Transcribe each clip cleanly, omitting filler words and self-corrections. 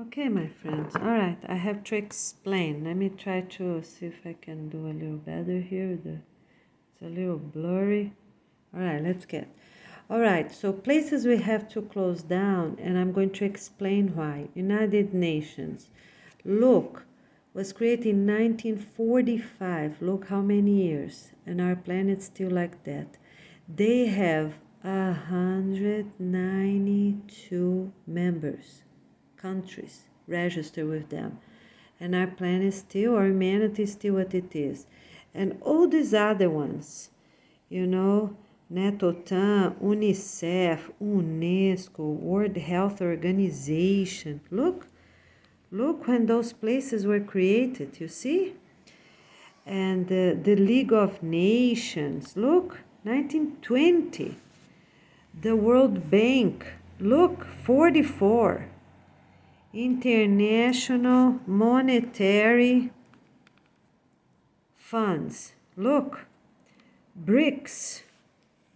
Okay, my friends. All right, I have to explain. Let me try to see if I can do a little better here. It's a little blurry. All right, let's get. All right, so places we have to close down, and I'm going to explain why. United Nations. Look, was created in 1945. Look how many years, and our planet's still like that. They have 192 members, countries register with them, and our planet is still, our humanity is still what it is. And all these other ones, you know, NETOTAN, UNICEF, UNESCO, World Health Organization. Look when those places were created, you see? And the League of Nations, look, 1920. The World Bank, look, 44. International Monetary Funds, look, BRICS,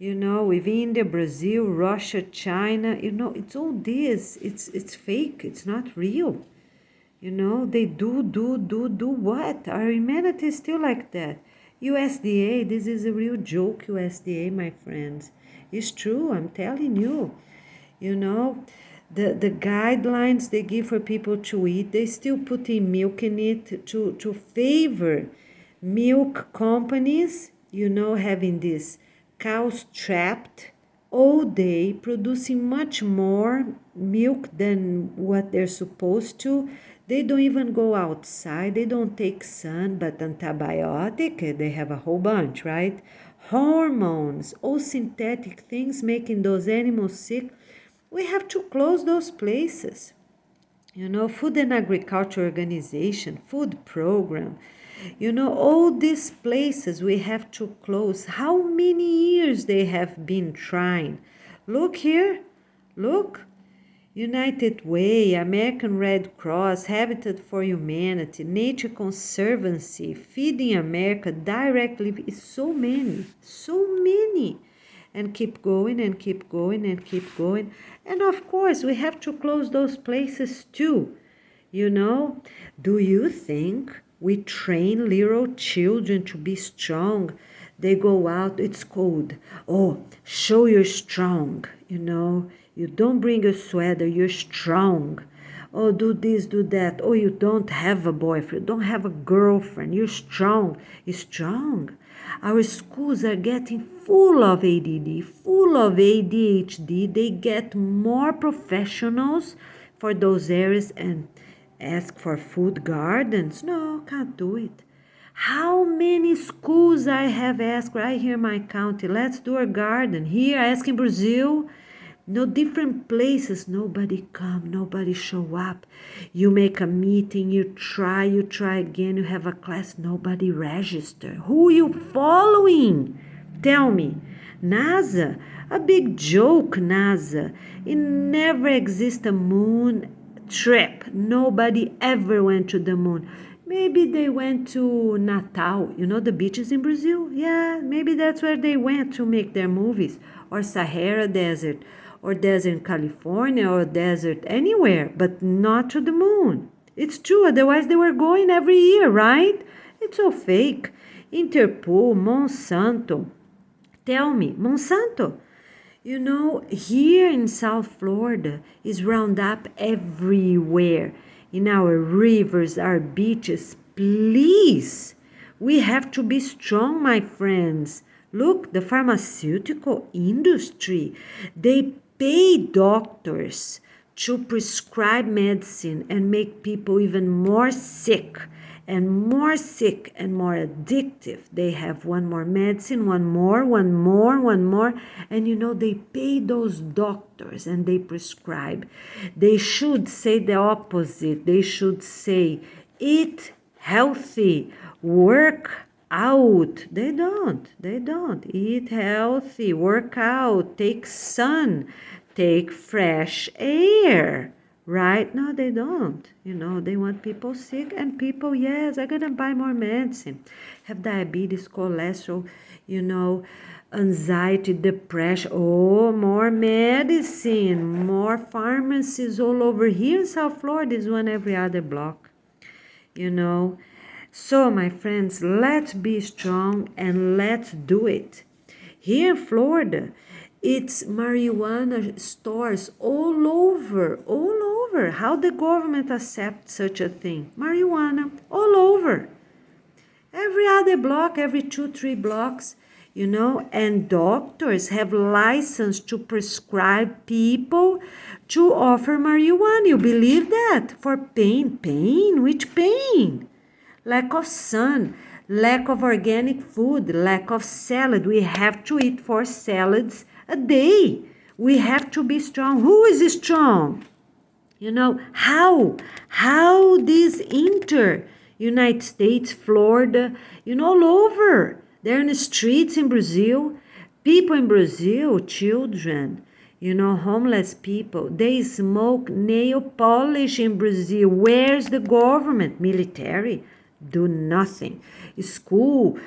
with India, Brazil, Russia, China, it's all this. It's fake. It's not real. They do what? Our humanity is still like that. USDA, this is a real joke, USDA, my friends. It's true, I'm telling you. The guidelines they give for people to eat, they still put in milk in it to favor milk companies, having these cows trapped all day, producing much more milk than what they're supposed to. They don't even go outside, they don't take sun, but antibiotic, they have a whole bunch, right? Hormones, all synthetic things making those animals sick. We have to close those places. Food and Agriculture Organization, food program, all these places we have to close. How many years they have been trying? Look here, look. United Way, American Red Cross, Habitat for Humanity, Nature Conservancy, Feeding America, directly, so many. And keep going and keep going and keep going. And of course, we have to close those places too. Do you think we train little children to be strong? They go out, it's cold. Oh, show you're strong, You don't bring a sweater, you're strong. Oh, do this, do that. Oh, you don't have a boyfriend, don't have a girlfriend, you're strong. You're strong. Our schools are getting full of ADD, full of ADHD. They get more professionals for those areas and ask for food gardens. No, can't do it. How many schools I have asked right here in my county, let's do a garden. Here, I ask in Brazil, no different places, nobody come, nobody show up. You make a meeting, you try again, you have a class, nobody register. Who you following? Tell me. NASA, a big joke, NASA. It never exists a moon trip. Nobody ever went to the moon. Maybe they went to Natal, the beaches in Brazil. Yeah, maybe that's where they went to make their movies. Or Sahara Desert, or desert in California, or desert anywhere, but not to the moon. It's true, otherwise they were going every year, right? It's all fake. Interpol, Monsanto. Tell me, Monsanto, here in South Florida is Roundup everywhere. In our rivers, our beaches. Please, we have to be strong, my friends. Look, the pharmaceutical industry, they pay doctors to prescribe medicine and make people even more sick and more addictive. They have one more medicine, one more. And they pay those doctors and they prescribe. They should say the opposite. They should say, eat healthy, work out. They don't. Eat healthy, work out, take sun, take fresh air. right? No, they don't. They want people sick, and people, yes, are gonna buy more medicine, have diabetes, cholesterol, anxiety, depression. Oh, more medicine, more pharmacies all over here in South Florida. Is one every other block, you know. So, my friends, let's be strong and let's do it. Here in Florida, it's marijuana stores all over, all over. How the government accepts such a thing? Marijuana all over. Every other block, every 2-3 blocks, and doctors have license to prescribe people to offer marijuana. You believe that? For pain. Pain? Which pain? Lack of sun, lack of organic food, lack of salad. We have to eat 4 salads a day. We have to be strong. Who is strong? How this United States, Florida, all over. They're in the streets in Brazil. People in Brazil, children, homeless people, they smoke nail polish in Brazil. Where's the government? Military? Do nothing. School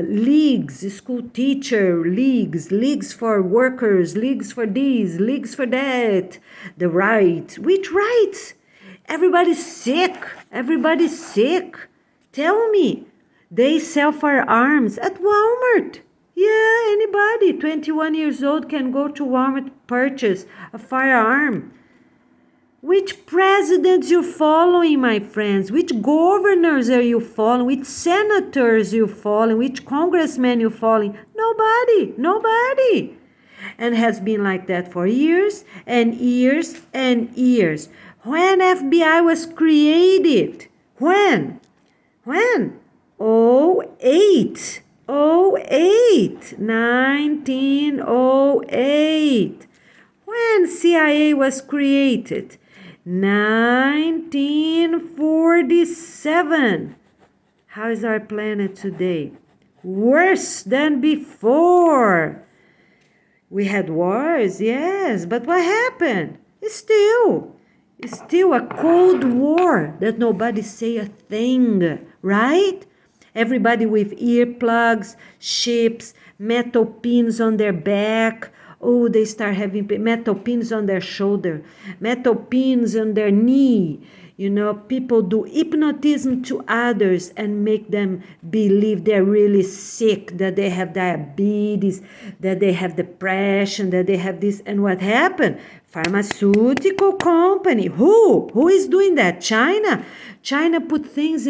leagues, school teacher leagues for workers, leagues for this, leagues for that. The rights. Which rights? Everybody's sick. Everybody's sick. Tell me. They sell firearms at Walmart. Yeah, anybody 21 years old can go to Walmart, purchase a firearm. Which presidents you following, my friends? Which governors are you following? Which senators you following? Which congressmen you following? Nobody. And has been like that for years and years and years. When FBI was created? When? 1908. 1908. When CIA was created? 1947. How is our planet today? Worse than before. We had wars, yes, but what happened? It's still a Cold War that nobody say a thing, right? Everybody with earplugs, chips, metal pins on their back. Oh, they start having metal pins on their shoulder, metal pins on their knee. People do hypnotism to others and make them believe they're really sick, that they have diabetes, that they have depression, that they have this. And what happened? Pharmaceutical company. Who is doing that? China put things,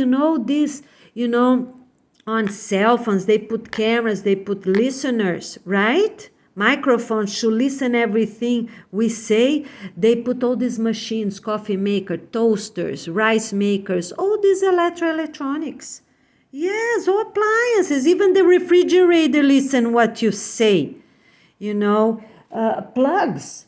on cell phones. They put cameras, they put listeners, right? Microphones to listen everything we say. They put all these machines, coffee maker, toasters, rice makers, all these electronics. Yes, all appliances, even the refrigerator listen what you say. Plugs.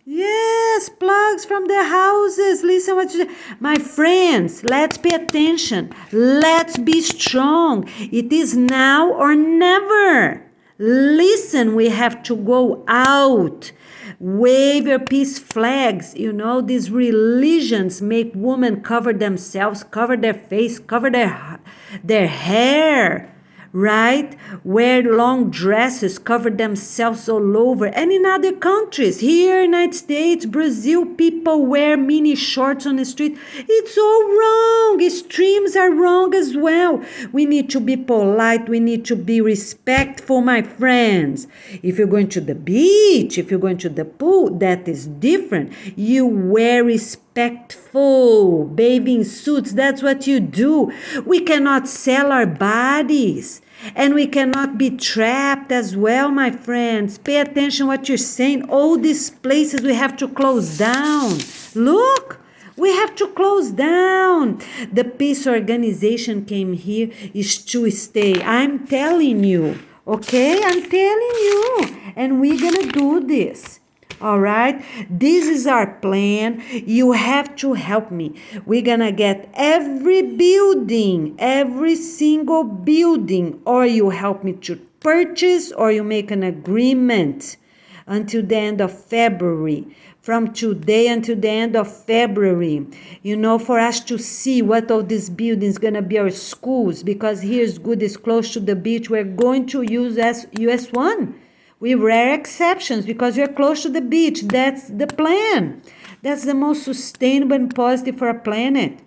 Yes, plugs from their houses. Listen what you say. My friends, let's pay attention. Let's be strong. It is now or never. Listen, we have to go out. Wave your peace flags. These religions make women cover themselves, cover their face, cover their hair, right? Wear long dresses, cover themselves all over. And in other countries, here in the United States, Brazil, people wear mini shorts on the street. It's all wrong. Extremes are wrong as well. We need to be polite. We need to be respectful, my friends. If you're going to the beach, if you're going to the pool, that is different. You wear respectful bathing suits. That's what you do. We cannot sell our bodies. And we cannot be trapped as well, my friends. Pay attention what you're saying. All these places we have to close down. Look, we have to close down. The peace organization came here is to stay. I'm telling you, okay? I'm telling you. And we're going to do this. All right, this is our plan. You have to help me. We're gonna get every single building, or you help me to purchase, or you make an agreement until the end of February from today until the end of February, for us to see what of these buildings going to be our schools, because here's good, is close to the beach. We're going to use as US1 with rare exceptions because we're close to the beach. That's the plan. That's the most sustainable and positive for our planet.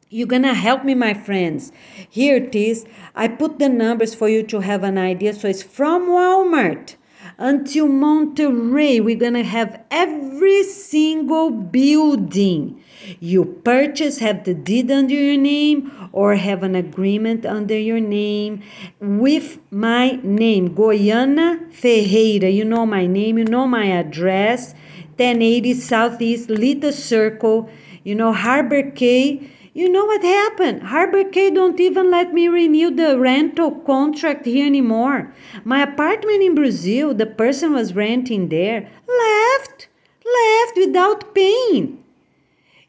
You're going to help me, my friends. Here it is. I put the numbers for you to have an idea. So it's from Walmart until Monterey. We're going to have every single building you purchase, have the deed under your name or have an agreement under your name with my name, Goiana Ferreira. You know my name, you know my address, 1080 Southeast Lita Circle, Harbor Cay. You know what happened? Harbor Cay don't even let me renew the rental contract here anymore. My apartment in Brazil, the person was renting there, left without paying.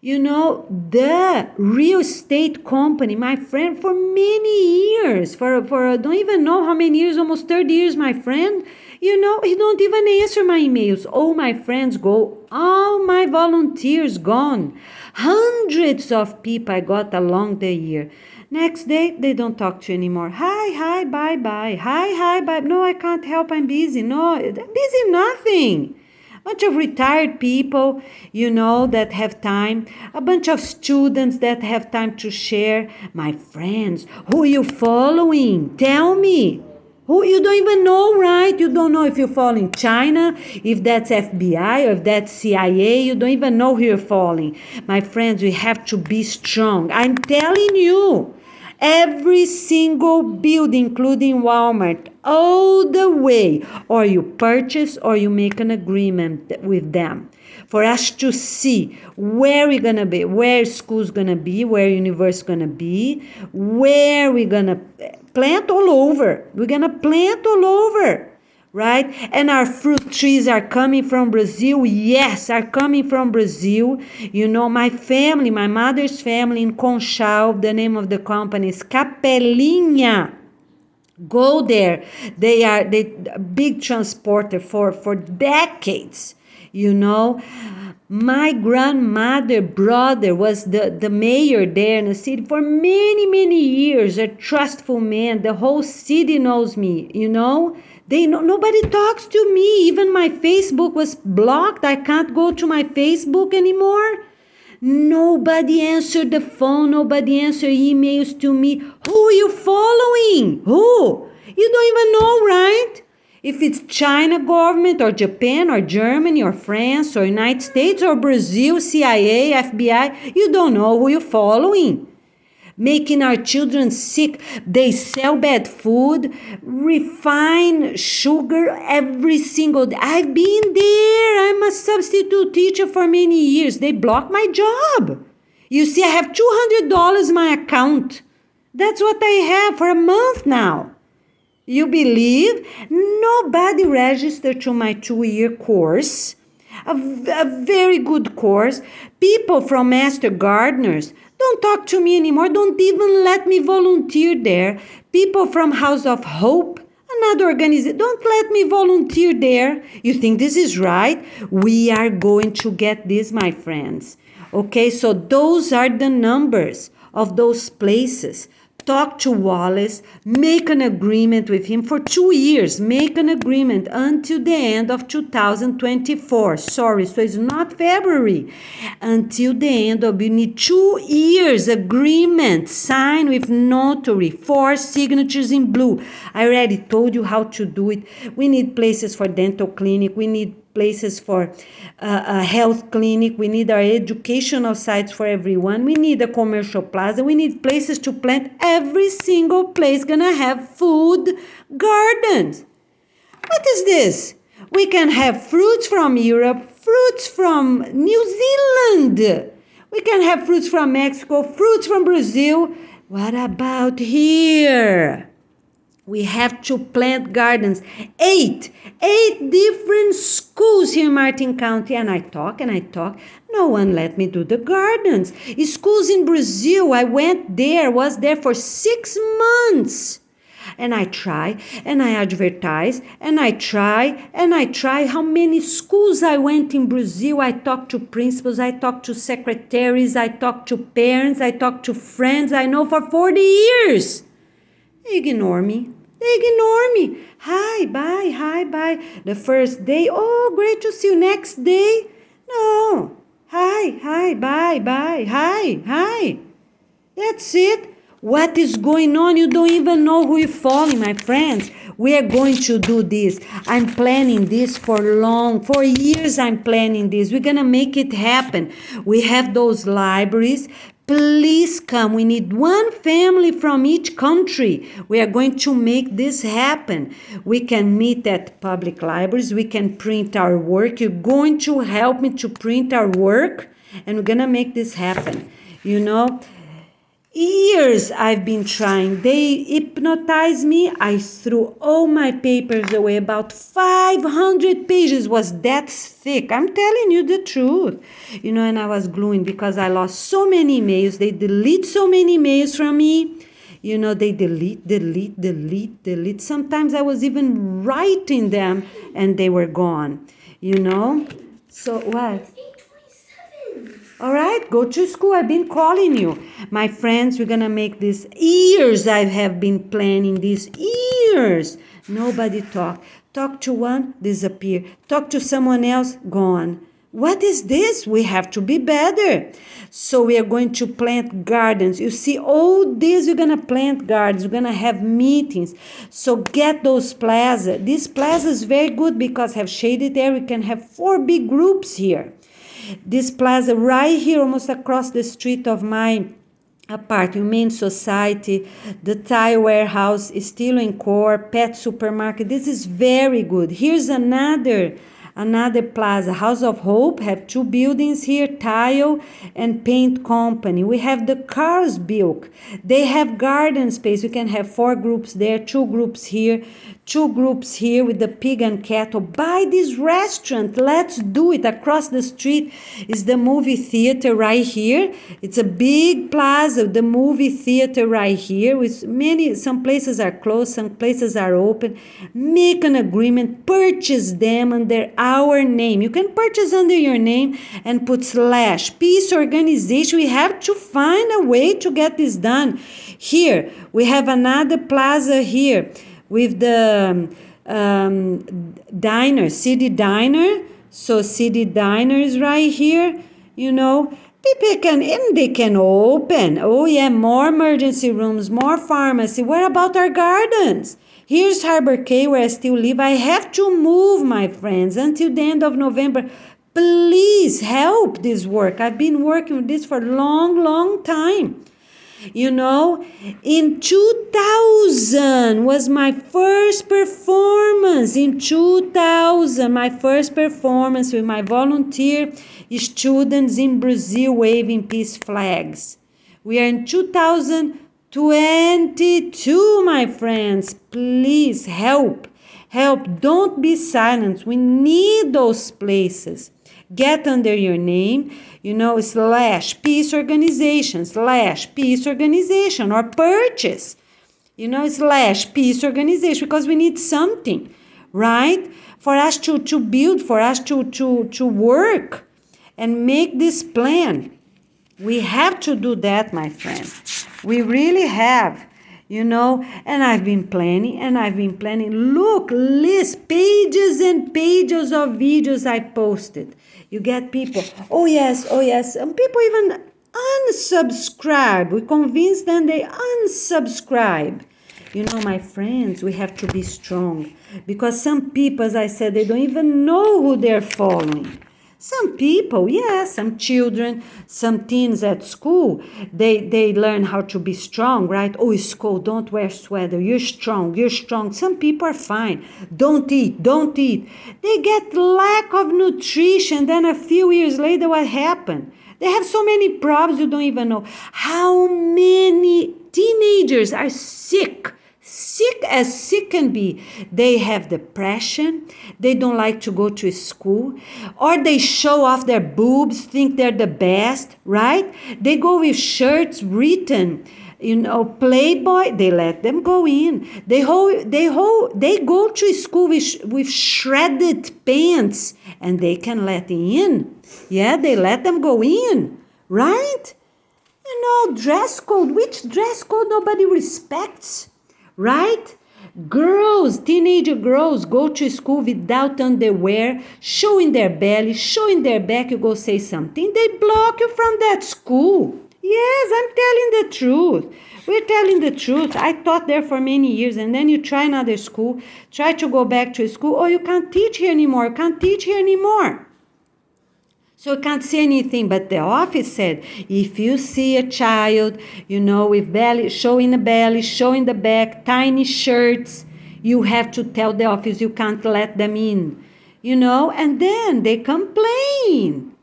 The real estate company, my friend, for many years, for I don't even know how many years, almost 30 years, my friend, he don't even answer my emails. All my friends go, all my volunteers gone. Hundreds of people I got along the year. Next day, they don't talk to you anymore. Hi, bye. Hi, bye. No, I can't help, I'm busy. No, I'm busy nothing. Bunch of retired people, that have time. A bunch of students that have time to share. My friends, who are you following? Tell me. Who you don't even know, right? You don't know if you're following China, if that's FBI or if that's CIA. You don't even know who you're following. My friends, we have to be strong. I'm telling you. Every single building, including Walmart, all the way, or you purchase or you make an agreement with them for us to see where we're going to be, where school's going to be, where university's going to be, where we're going to plant all over. We're going to plant all over. Right? And our fruit trees are coming from Brazil. Yes, are coming from Brazil. My family, my mother's family in Conchal, the name of the company is Capelinha. Go there. They are the big transporter for decades. My grandmother brother was the mayor there in the city for many, many years, a trustful man. The whole city knows me, nobody talks to me. Even my Facebook was blocked. I can't go to my Facebook anymore. Nobody answered the phone. Nobody answered emails to me. Who are you following? Who? You don't even know, right? If it's China government or Japan or Germany or France or United States or Brazil, CIA, FBI, you don't know who you're following. Making our children sick. They sell bad food, refine sugar every single day. I've been there. I'm a substitute teacher for many years. They blocked my job. You see, I have $200 in my account. That's what I have for a month now. You believe? Nobody registered to my 2-year course. A very good course. People from Master Gardeners don't talk to me anymore. Don't even let me volunteer there. People from House of Hope, another organization, don't let me volunteer there. You think this is right? We are going to get this, my friends. Okay, so those are the numbers of those places. Talk to Wallace, make an agreement with him for 2 years. Make an agreement until the end of 2024. Sorry, so it's not February. Until the end of, you need 2 years agreement signed with notary, 4 signatures in blue. I already told you how to do it. We need places for dental clinic. We need places for a health clinic. We need our educational sites for everyone. We need a commercial plaza. We need places to plant. Every single place gonna have food gardens. What is this? We can have fruits from Europe, fruits from New Zealand. We can have fruits from Mexico, fruits from Brazil. What about here? We have to plant gardens. 8 different schools here in Martin County. And I talk. No one let me do the gardens. Schools in Brazil, I went there, was there for 6 months. and I try, and I advertise, and I try, and I try. How many schools I went in Brazil? I talked to principals, I talked to secretaries, I talked to parents, I talked to friends I know for 40 years. They ignore me. They ignore me. Hi, bye, hi, bye. The first day, oh, great to see you. Next day, no. Hi, bye, bye, hi. That's it. What is going on? You don't even know who you're following, my friends. We are going to do this. I'm planning this for years I'm planning this. We're going to make it happen. We have those libraries. Please come. We need one family from each country. We are going to make this happen. We can meet at public libraries. We can print our work. You're going to help me to print our work, and we're going to make this happen. You know, years I've been trying. They hypnotized me. I threw all my papers away. About 500 pages was that thick. I'm telling you the truth. You know, and I was gluing because I lost so many emails. They delete so many emails from me. You know, they delete. Sometimes I was even writing them and they were gone. You know? So what? All right, go to school. I've been calling you. My friends, we're going to make this. Years I have been planning this. Years. Nobody talk. Talk to one, disappear. Talk to someone else, gone. What is this? We have to be better. So we are going to plant gardens. You see, all this, we're going to plant gardens. We're going to have meetings. So get those plaza. This plaza is very good because have shaded area. We can have 4 big groups here. This plaza right here, almost across the street of my apartment, Humane Society, the Thai warehouse, Estilo and Core, pet supermarket. This is very good. Here's another plaza, House of Hope, have 2 buildings here, tile and paint company. We have the Carlsberg. They have garden space. We can have 4 groups there, 2 groups here, 2 groups here with the pig and cattle. Buy this restaurant. Let's do it. Across the street is the movie theater right here. It's a big plaza, the movie theater right here with some places are closed, some places are open. Make an agreement, purchase them under our name. You can purchase under your name and put / peace organization. We have to find a way to get this done. Here, we have another plaza here with the diner, city diner. So city diner is right here, you know. People they can open. Oh yeah, more emergency rooms, more pharmacy. What about our gardens? Here's Harbor Cay where I still live. I have to move, my friends, until the end of November. Please help this work. I've been working with this for a long time. You know, in 2000 was my first performance. In 2000, my first performance with my volunteer students in Brazil waving peace flags. We are in 2022, my friends. Please help. Don't be silent. We need those places. Get under your name, you know, / peace organization, / peace organization, or purchase, you know, / peace organization, because we need something, right? For us to build, for us to work and make this plan. We have to do that, my friend. We really have. You know, and I've been planning. Look, list pages and pages of videos I posted. You get people, oh yes. And people even unsubscribe. We convince them they unsubscribe. You know, my friends, we have to be strong. Because some people, as I said, they don't even know who they're following. Some people, yes, some children, some teens at school, they learn how to be strong, right? Oh, it's cold, don't wear sweater, you're strong. Some people are fine. Don't eat. They get lack of nutrition, then a few years later, what happened? They have so many problems you don't even know. How many teenagers are sick as sick can be. They have depression, they don't like to go to school, or they show off their boobs, think they're the best, right? They go with shirts written Playboy, they let them go in. They go to school with shredded pants, and they can let in. Yeah, they let them go in, right? Dress code. Which dress code nobody respects, right? Girls, teenager girls go to school without underwear, showing their belly, showing their back. You go say something, they block you from that school. Yes, I'm telling the truth. We're telling the truth. I taught there for many years, and then you try another school, try to go back to school. Oh, you can't teach here anymore. You can't teach here anymore. So you can't see anything. But the office said, if you see a child, with belly, showing the belly, showing the back, tiny shirts, you have to tell the office you can't let them in. And then they complain.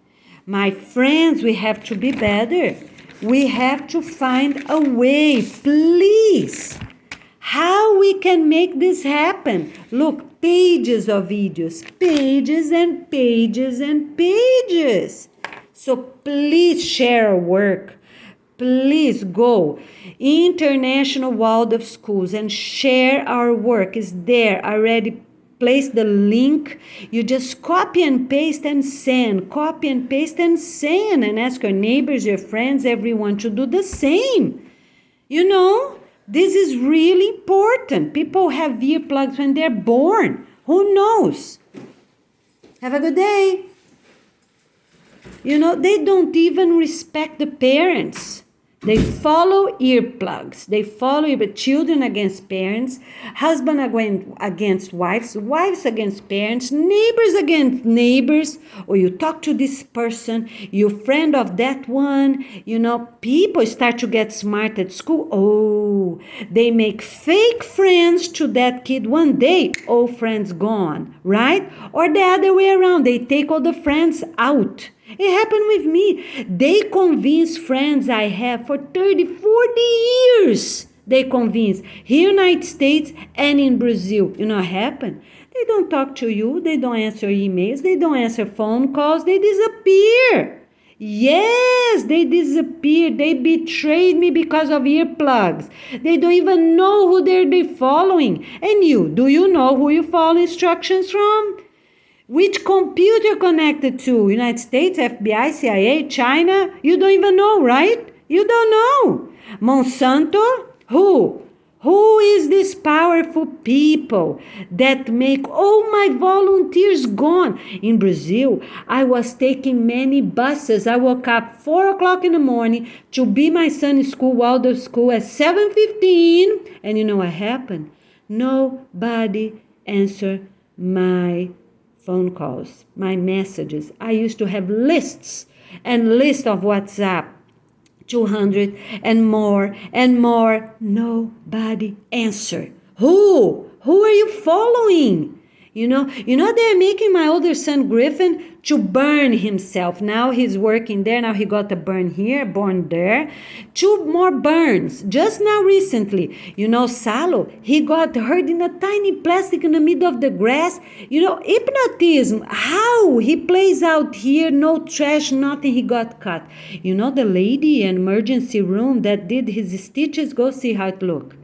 My friends, we have to be better. We have to find a way, please. How we can make this happen? Look, pages of videos, pages and pages and pages. So please share our work. Please go International Waldorf Schools and share our work. It's there already. Place the link. You just copy and paste and send. Copy and paste and send. And ask your neighbors, your friends, everyone to do the same. This is really important. People have earplugs when they're born. Who knows? Have a good day. They don't even respect the parents. They follow earplugs. They follow children against parents, husband against wives, wives against parents, neighbors against neighbors. Or you talk to this person, you friend of that one. People start to get smart at school. Oh, they make fake friends to that kid. One day, all friends gone, right? Or the other way around. They take all the friends out. It happened with me. They convince friends I have for 30, 40 years. They convince. Here in the United States and in Brazil. What happened? They don't talk to you. They don't answer emails. They don't answer phone calls. They disappear. Yes, they disappeared. They betrayed me because of earplugs. They don't even know who they're following. And you, do you know who you follow instructions from? Which computer connected to? United States, FBI, CIA, China? You don't even know, right? You don't know. Monsanto? Who? Who is this powerful people that make all my volunteers gone? In Brazil, I was taking many buses. I woke up 4 o'clock in the morning to be my son in school, Waldorf school at 7:15. And you know what happened? Nobody answered my phone calls, my messages. I used to have lists and lists of WhatsApp, 200 and more and more. Nobody answered. Who are you following? They're making my older son Griffin to burn himself. Now he's working there. Now he got a burn here, born there. 2 more burns. Just now recently. Salo, he got hurt in a tiny plastic in the middle of the grass. Hypnotism. How? He plays out here, no trash, nothing. He got cut. The lady in emergency room that did his stitches, go see how it looked.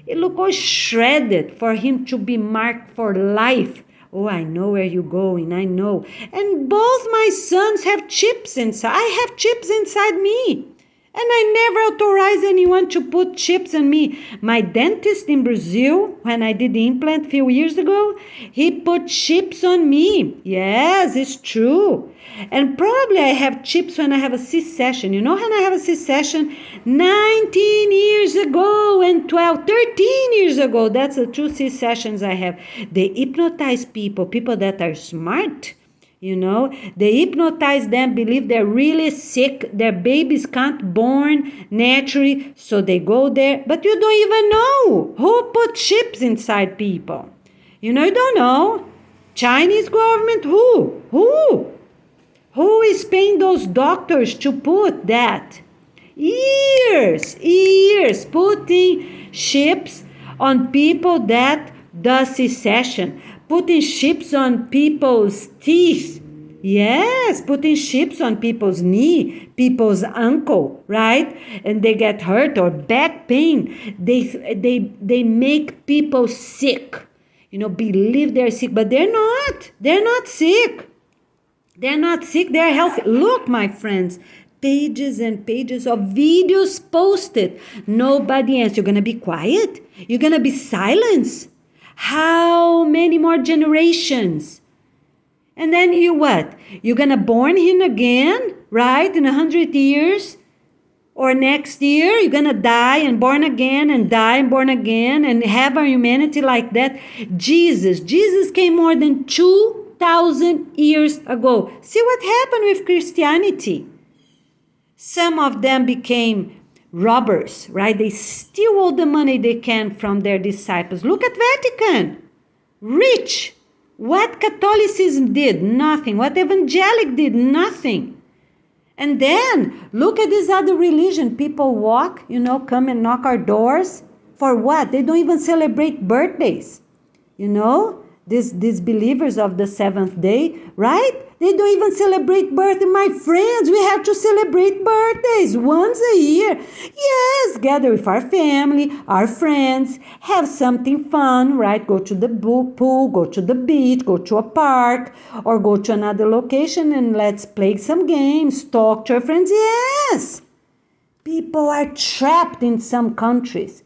It looked all shredded for him to be marked for life. Oh, I know where you're going. I know. And both my sons have chips inside. I have chips inside me. And I never authorize anyone to put chips on me. My dentist in Brazil, when I did the implant a few years ago, he put chips on me. Yes, it's true. And probably I have chips when I have a C-section. When I have a C-section 19 years ago and 13 years ago. That's the 2 C-sections I have. They hypnotize people that are smart. They hypnotize them, believe they're really sick, their babies can't born naturally, so they go there. But you don't even know who put chips inside people. You don't know. Chinese government, who? Who is paying those doctors to put that? Years putting chips on people that does C-section. Putting chips on people's teeth. Yes, putting chips on people's knee, people's ankle, right? And they get hurt or back pain. They make people sick. Believe they're sick, but they're not. They're not sick. They're not sick, they're healthy. Look, my friends, pages and pages of videos posted. Nobody answers. You're going to be quiet? You're going to be silenced? How many more generations? And then you what? You're going to born him again, right? In 100 years? Or next year, you're going to die and born again and die and born again and have our humanity like that. Jesus came more than 2,000 years ago. See what happened with Christianity. Some of them became robbers, right? They steal all the money they can from their disciples. Look at Vatican. Rich. What Catholicism did? Nothing. What evangelic did? Nothing. And then, look at this other religion. People walk, come and knock our doors. For what? They don't even celebrate birthdays. These believers of the seventh day, right? They don't even celebrate birthday. My friends, we have to celebrate birthdays once a year. Yes, gather with our family, our friends, have something fun, right? Go to the pool, go to the beach, go to a park, or go to another location and let's play some games, talk to our friends. Yes, people are trapped in some countries,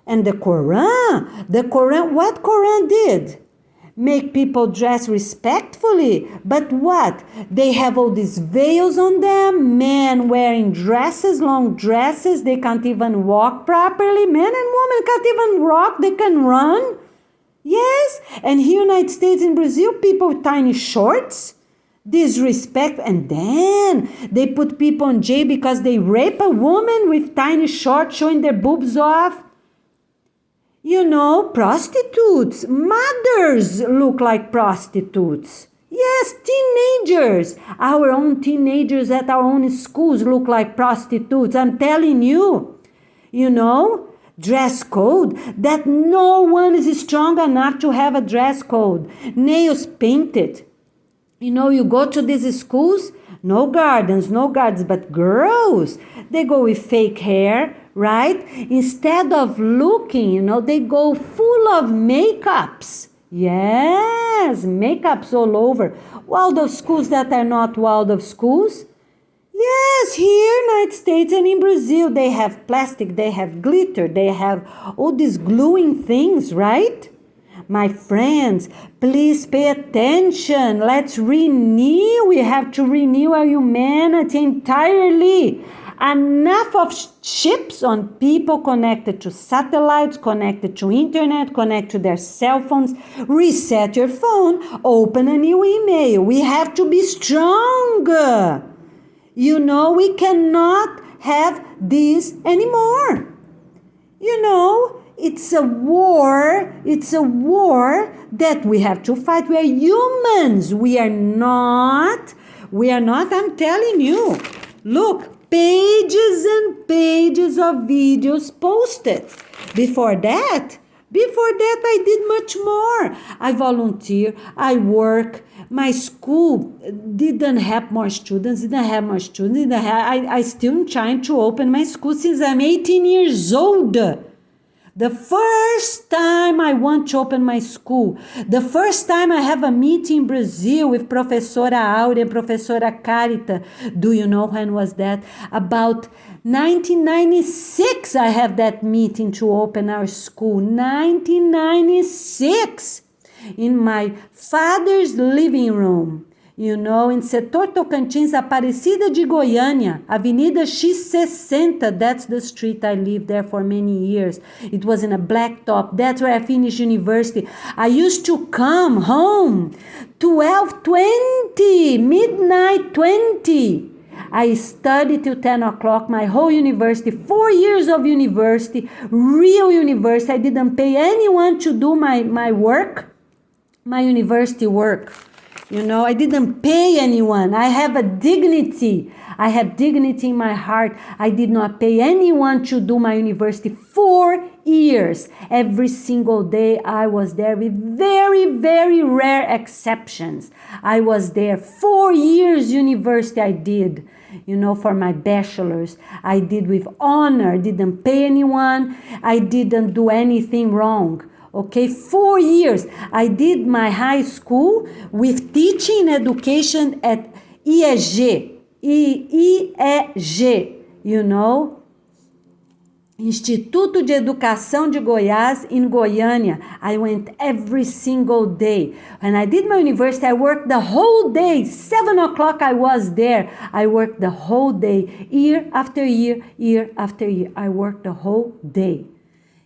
And the Quran, what Quran did? Make people dress respectfully. But what? They have all these veils on them, men wearing dresses, long dresses. They can't even walk properly. Men and women can't even walk. They can run. Yes. And here in the United States and Brazil, people with tiny shorts. Disrespect. And then they put people in jail because they rape a woman with tiny shorts showing their boobs off. Prostitutes, mothers look like prostitutes. Yes, teenagers. Our own teenagers at our own schools look like prostitutes. I'm telling you, dress code, that no one is strong enough to have a dress code. Nails painted. You go to these schools, no gardens, but girls, they go with fake hair, right? Instead of looking, they go full of makeups. Yes, makeups all over. Waldorf schools that are not Waldorf schools. Yes, here in the United States and in Brazil, they have plastic, they have glitter, they have all these gluing things, right? My friends, please pay attention. Let's renew. We have to renew our humanity entirely. Enough of chips on people connected to satellites, connected to internet, connected to their cell phones. Reset your phone, open a new email. We have to be strong. We cannot have this anymore. It's a war. It's a war that we have to fight. We are humans. We are not, I'm telling you. Look, pages and pages of videos posted. Before that, I did much more. I volunteer, I work. My school didn't have more students. I still trying to open my school since I'm 18 years old. The first time I want to open my school, the first time I have a meeting in Brazil with Professora Áurea and Professora Carita, do you know when was that? About 1996 I have that meeting to open our school. 1996 in my father's living room. In Setor Tocantins, Aparecida de Goiânia, Avenida X60, that's the street I lived there for many years. It was in a blacktop. That's where I finished university. I used to come home 12:20, midnight 20. I studied till 10 o'clock, my whole university, 4 years of university, real university. I didn't pay anyone to do my work, my university work. You know, I didn't pay anyone. I have a dignity. I have dignity in my heart. I did not pay anyone to do my university. 4 years. Every single day I was there, with very, very rare exceptions. I was there. 4 years university I did. You know, for my bachelor's. I did with honor. Didn't pay anyone. I didn't do anything wrong. Okay, 4 years. I did my high school with teaching education at IEG, you know, Instituto de Educação de Goiás in Goiânia. I went every single day. When I did my university, I worked the whole day. 7 o'clock I was there. I worked the whole day, year after year, year after year. I worked the whole day.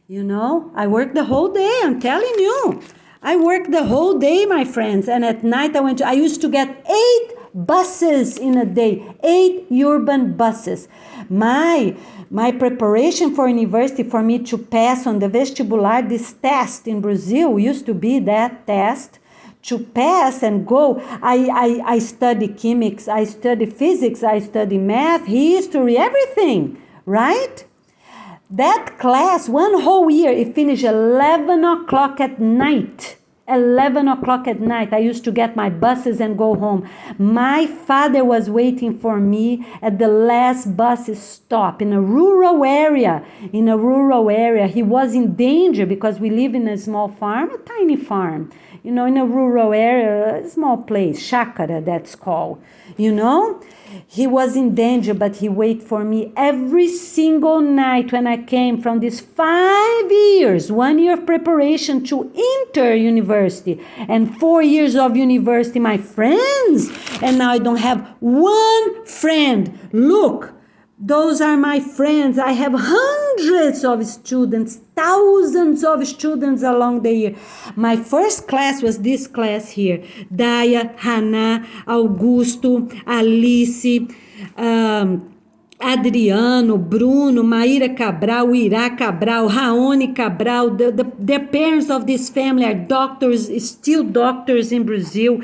You know, I worked the whole day, I'm telling you. I worked the whole day, my friends. And at night I used to get 8 buses in a day, 8 urban buses. My preparation for university, for me to pass on the vestibular, this test in Brazil used to be that test. To pass and go, I study chemics, I study physics, I study math, history, everything, right? That class, one whole year, it finished 11 o'clock at night. 11 o'clock at night, I used to get my buses and go home. My father was waiting for me at the last bus stop in a rural area. He was in danger because we live in a small farm, a tiny farm. You know, in a rural area, a small place, chácara, that's called. You know, he was in danger, but he waited for me every single night when I came from these 5 years, 1 year of preparation to enter university and 4 years of university, my friends. And now I don't have one friend. Look, those are my friends. I have hundreds of students, thousands of students along the year. My first class was this class here. Daya, Hannah, Augusto, Alice, Adriano, Bruno, Maíra Cabral, Irá Cabral, Raoni Cabral. The parents of this family are doctors, still doctors in Brazil.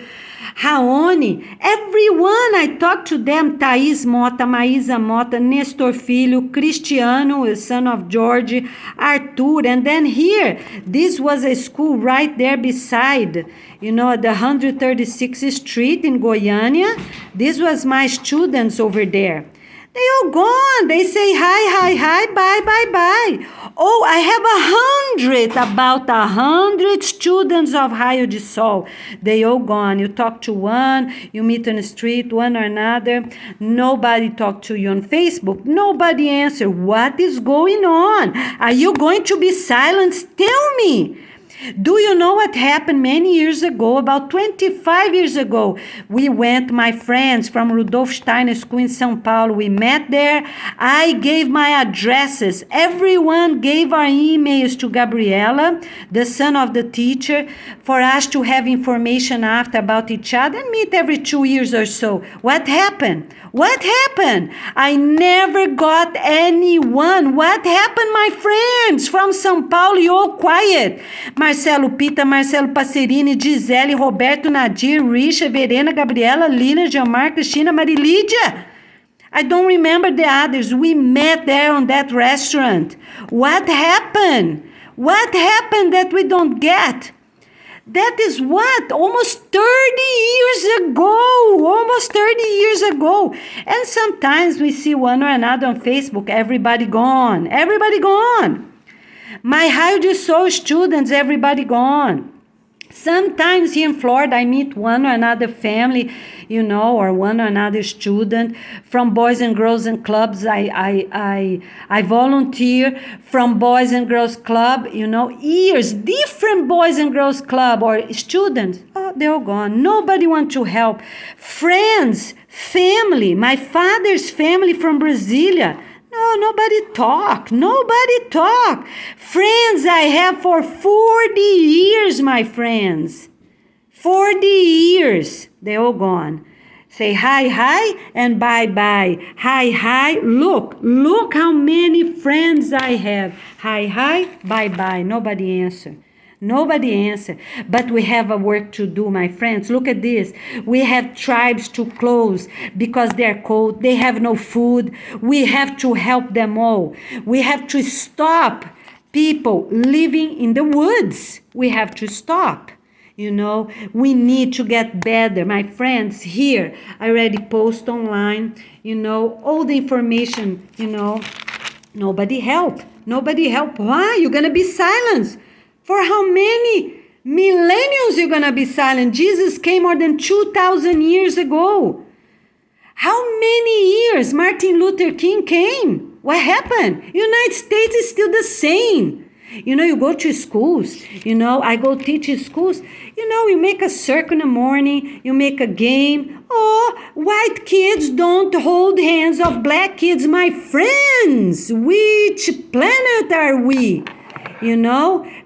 Raoni, everyone I talk to them, Thaís Mota, Maísa Mota, Nestor Filho, Cristiano, son of George, Arthur, and then here, this was a school right there beside, you know, the 136th Street in Goiânia. This was my students over there. They all gone. They say hi, bye. Oh, I have about 100 students of Raio de Sol. They all gone. You talk to one, you meet on the street, one or another. Nobody talk to you on Facebook. Nobody answer. What is going on? Are you going to be silent? Tell me. Do you know what happened many years ago? About 25 years ago, we went, my friends from Rudolf Steiner School in São Paulo. We met there. I gave my addresses. Everyone gave our emails to Gabriela, the son of the teacher, for us to have information after about each other and meet every 2 years or so. What happened? I never got anyone. What happened, my friends? From São Paulo, you all quiet. Marcelo Pita, Marcelo Passerini, Gisele, Roberto, Nadir, Risha, Verena, Gabriela, Lina, Gianmar, Cristina, Marilídia. I don't remember the others. We met there on that restaurant. What happened? What happened that we don't get? That is what? Almost 30 years ago. And sometimes we see one or another on Facebook. Everybody gone. My Raio de Sol students, everybody gone. Sometimes here in Florida, I meet one or another family, you know, or one or another student from Boys and Girls and Clubs. I volunteer from Boys and Girls Club, you know, years, different Boys and Girls Club or students. Oh, they're all gone. Nobody want to help. Friends, family, my father's family from Brasilia. No, nobody talk. Friends I have for 40 years, my friends. 40 years. They all gone. Say hi, and bye. Hi. Look how many friends I have. Hi, bye. Nobody answer. Nobody answer. But we have a work to do, my friends. Look at this. We have tribes to close because they're cold. They have no food. We have to help them all. We have to stop people living in the woods. We have to stop. We need to get better. My friends, here, I already post online, all the information, nobody help. Nobody help. Why? You're going to be silenced. For how many millennials you're going to be silent? Jesus came more than 2,000 years ago. How many years Martin Luther King came? What happened? United States is still the same. You go to schools, I go teach in schools, you make a circle in the morning, you make a game. Oh, white kids don't hold hands of black kids, my friends. Which planet are we?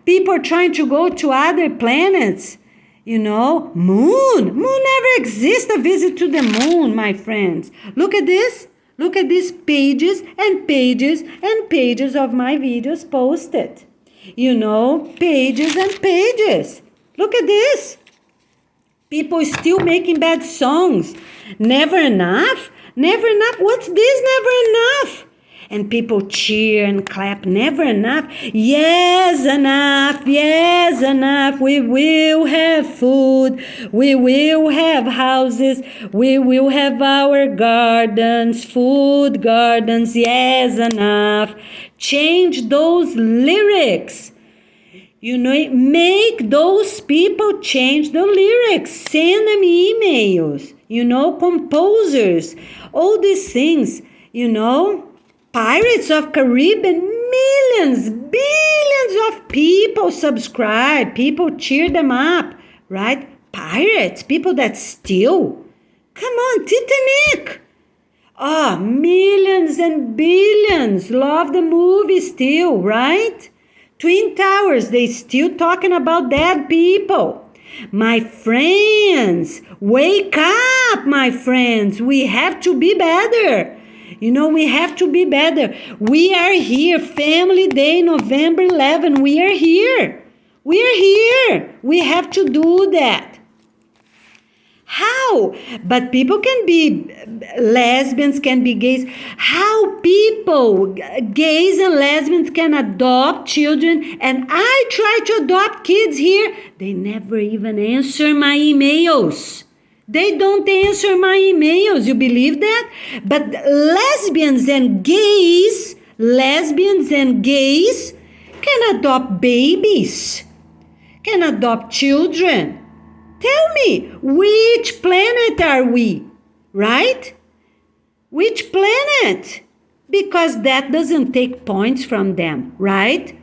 People are trying to go to other planets. Moon never exists, a visit to the moon, my friends. Look at this. Look at these pages and pages and pages of my videos posted. Pages and pages. Look at this. People still making bad songs. Never enough? Never enough? What's this never enough? And people cheer and clap. Never enough? Yes, enough. Yes, enough. We will have food. We will have houses. We will have our gardens, food gardens. Yes, enough. Change those lyrics. Make those people change the lyrics. Send them emails. Composers. All these things. Pirates of Caribbean, millions, billions of people subscribe. People cheer them up, right? Pirates, people that steal. Come on, Titanic. Millions and billions love the movie still, right? Twin Towers, they still talking about dead people. My friends, wake up, my friends. We have to be better. We have to be better. We are here. Family Day, November 11. We are here. We are here. We have to do that. How? But people can be lesbians, can be gays. How people, gays and lesbians, can adopt children? And I try to adopt kids here. They never even answer my emails. They don't answer my emails. You believe that? But lesbians and gays can adopt babies, can adopt children. Tell me, which planet are we? Right? Which planet? Because that doesn't take points from them, right?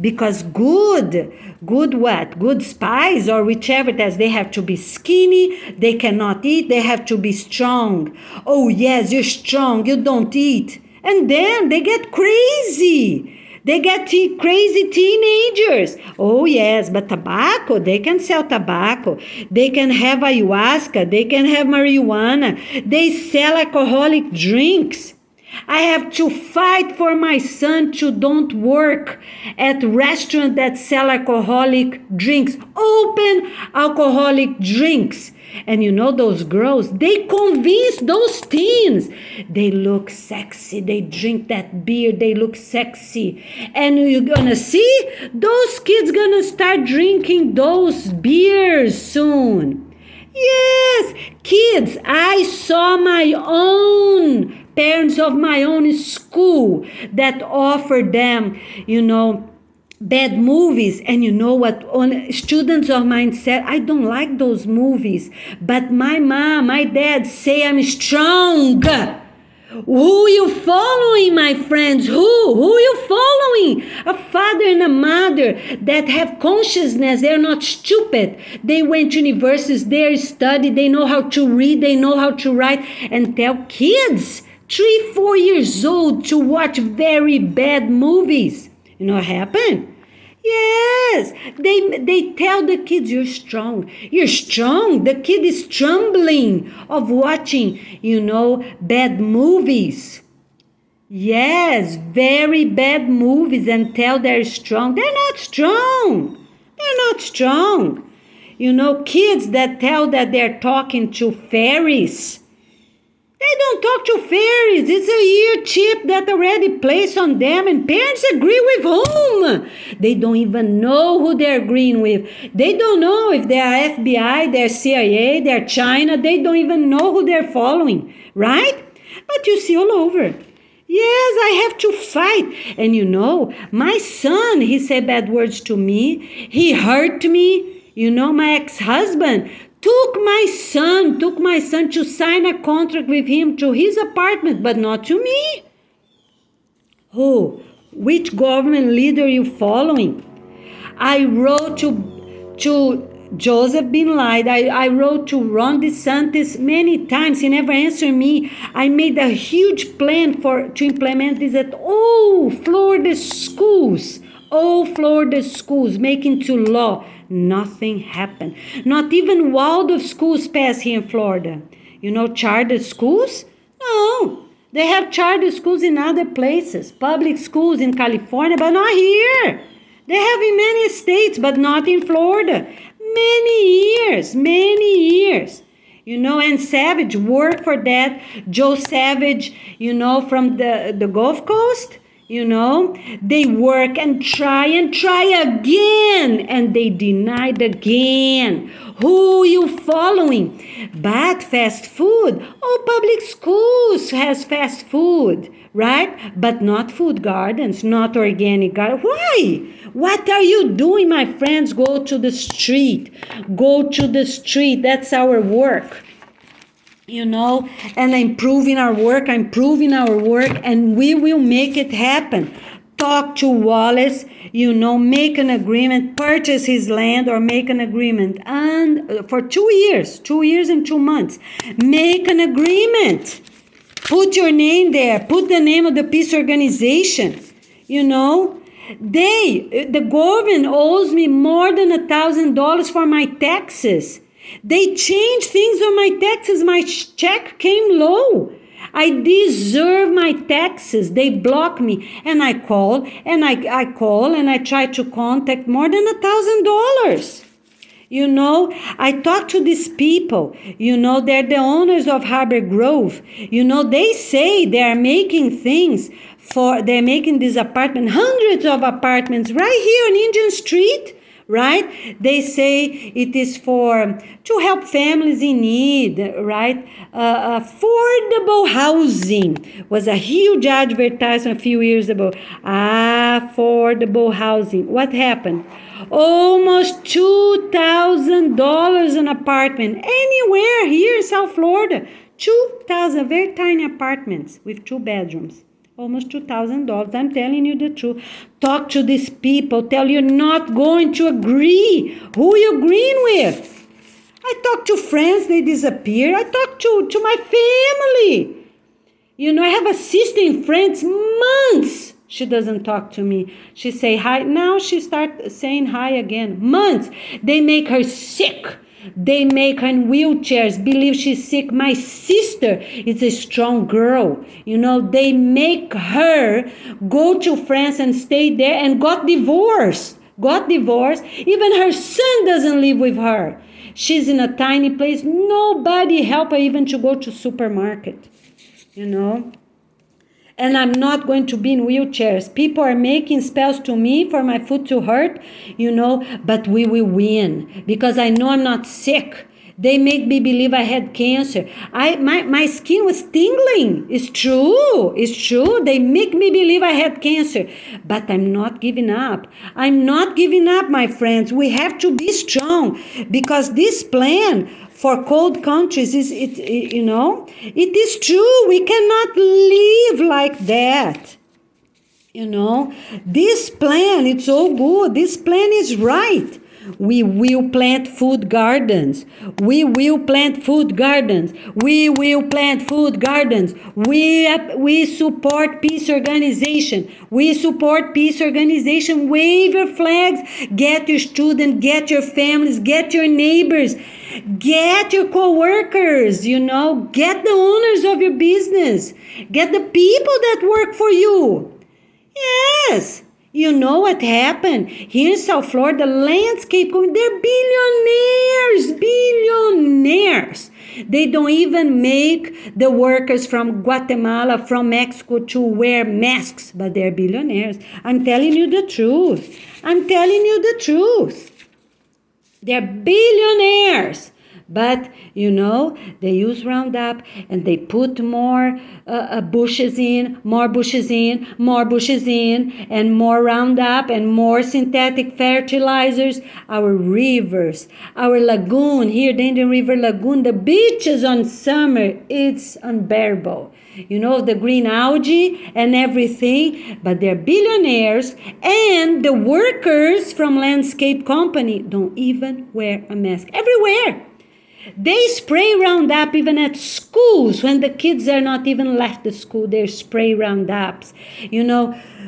Because good what? Good spies or whichever it is, they have to be skinny, they cannot eat, they have to be strong. Oh yes, you're strong, you don't eat. And then they get crazy. They get crazy teenagers. Oh yes, but tobacco, they can sell tobacco. They can have ayahuasca, they can have marijuana. They sell alcoholic drinks. I have to fight for my son to don't work at restaurants that sell alcoholic drinks, open alcoholic drinks. And those girls, they convince those teens. They look sexy. They drink that beer. They look sexy. And you're going to see those kids going to start drinking those beers soon. Yes, kids, I saw my own parents of my own school that offered them, bad movies. And you know what? Students of mine said, I don't like those movies, but my mom, my dad say I'm strong. Who you following, my friends? Who you following? A father and a mother that have consciousness. They're not stupid. They went to universities, they studied, they know how to read, they know how to write, and tell kids 3-4 years old to watch very bad movies. You know what happened? Yes, they tell the kids, you're strong. You're strong. The kid is trembling of watching, bad movies. Yes, very bad movies, and tell they're strong. They're not strong. They're not strong. You know, kids that tell that they're talking to fairies. They don't talk to fairies. It's a year chip that already placed on them, and parents agree with whom? They don't even know who they're agreeing with. They don't know if they're FBI, they're CIA, they're China. They don't even know who they're following, right? But you see all over. Yes, I have to fight. And you know, my son, he said bad words to me. He hurt me. You know, my ex-husband took my son to sign a contract with him to his apartment, but not to me. Who? Which government leader are you following? I wrote to Joseph Bin Laden. I wrote to Ron DeSantis many times. He never answered me. I made a huge plan to implement this at all Florida schools. All Florida schools, making to law. Nothing happened. Not even Waldorf schools pass here in Florida. You know, charter schools? No. They have charter schools in other places. Public schools in California, but not here. They have in many states, but not in Florida. Many years. You know, and Savage worked for that. Joe Savage, you know, from the Gulf Coast. You know, they work and try again, and they denied again. Who are you following? But fast food, public schools has fast food, right? But not food gardens, not organic gardens. Why? What are you doing, my friends? Go to the street. That's our work. You know, and improving our work, and we will make it happen. Talk to Wallace, you know, make an agreement, purchase his land or make an agreement. And for 2 years and 2 months, make an agreement. Put your name there, put the name of the peace organization, you know. The government owes me more than $1,000 for my taxes. They changed things on my taxes. My check came low. I deserve my taxes. They block me. And I call and I try to contact more than $1,000. You know, I talk to these people. You know, they're the owners of Harbor Grove. You know, they say they're making they're making this apartment, hundreds of apartments right here on Indian Street. Right? They say it is to help families in need, right? Affordable housing was a huge advertisement a few years ago. Affordable housing. What happened? Almost $2,000 an apartment anywhere here in South Florida. 2,000 very tiny apartments with 2 bedrooms. Almost $2,000. I'm telling you the truth. Talk to these people. Tell you're not going to agree. Who are you agreeing with? I talk to friends. They disappear. I talk to my family. You know, I have a sister in France. Months she doesn't talk to me. She say hi. Now she start saying hi again. Months. They make her sick. They make her in wheelchairs, believe she's sick. My sister is a strong girl. You know, they make her go to France and stay there and got divorced. Even her son doesn't live with her. She's in a tiny place. Nobody help her even to go to supermarket. You know. And I'm not going to be in wheelchairs. People are making spells to me for my foot to hurt, you know, but we will win because I know I'm not sick. They make me believe I had cancer. My skin was tingling. It's true. They make me believe I had cancer. But I'm not giving up. My friends. We have to be strong because this plan for cold countries you know, it is true. We cannot live like that. You know, this plan, it's so good. This plan is right. We will plant food gardens. We support peace organization. Wave your flags. Get your students, get your families, get your neighbors, get your co-workers, you know, get the owners of your business, get the people that work for you. Yes. You know what happened? Here in South Florida, landscape, they're billionaires. They don't even make the workers from Guatemala, from Mexico to wear masks, but they're billionaires. I'm telling you the truth. They're billionaires. But, they use Roundup and they put more bushes in, and more Roundup and more synthetic fertilizers. Our rivers, our lagoon here, the Indian River Lagoon, the beaches on summer, it's unbearable. The green algae and everything, but they're billionaires, and the workers from landscape company don't even wear a mask everywhere. They spray Roundup even at schools when the kids are not even left the school. They spray Roundups.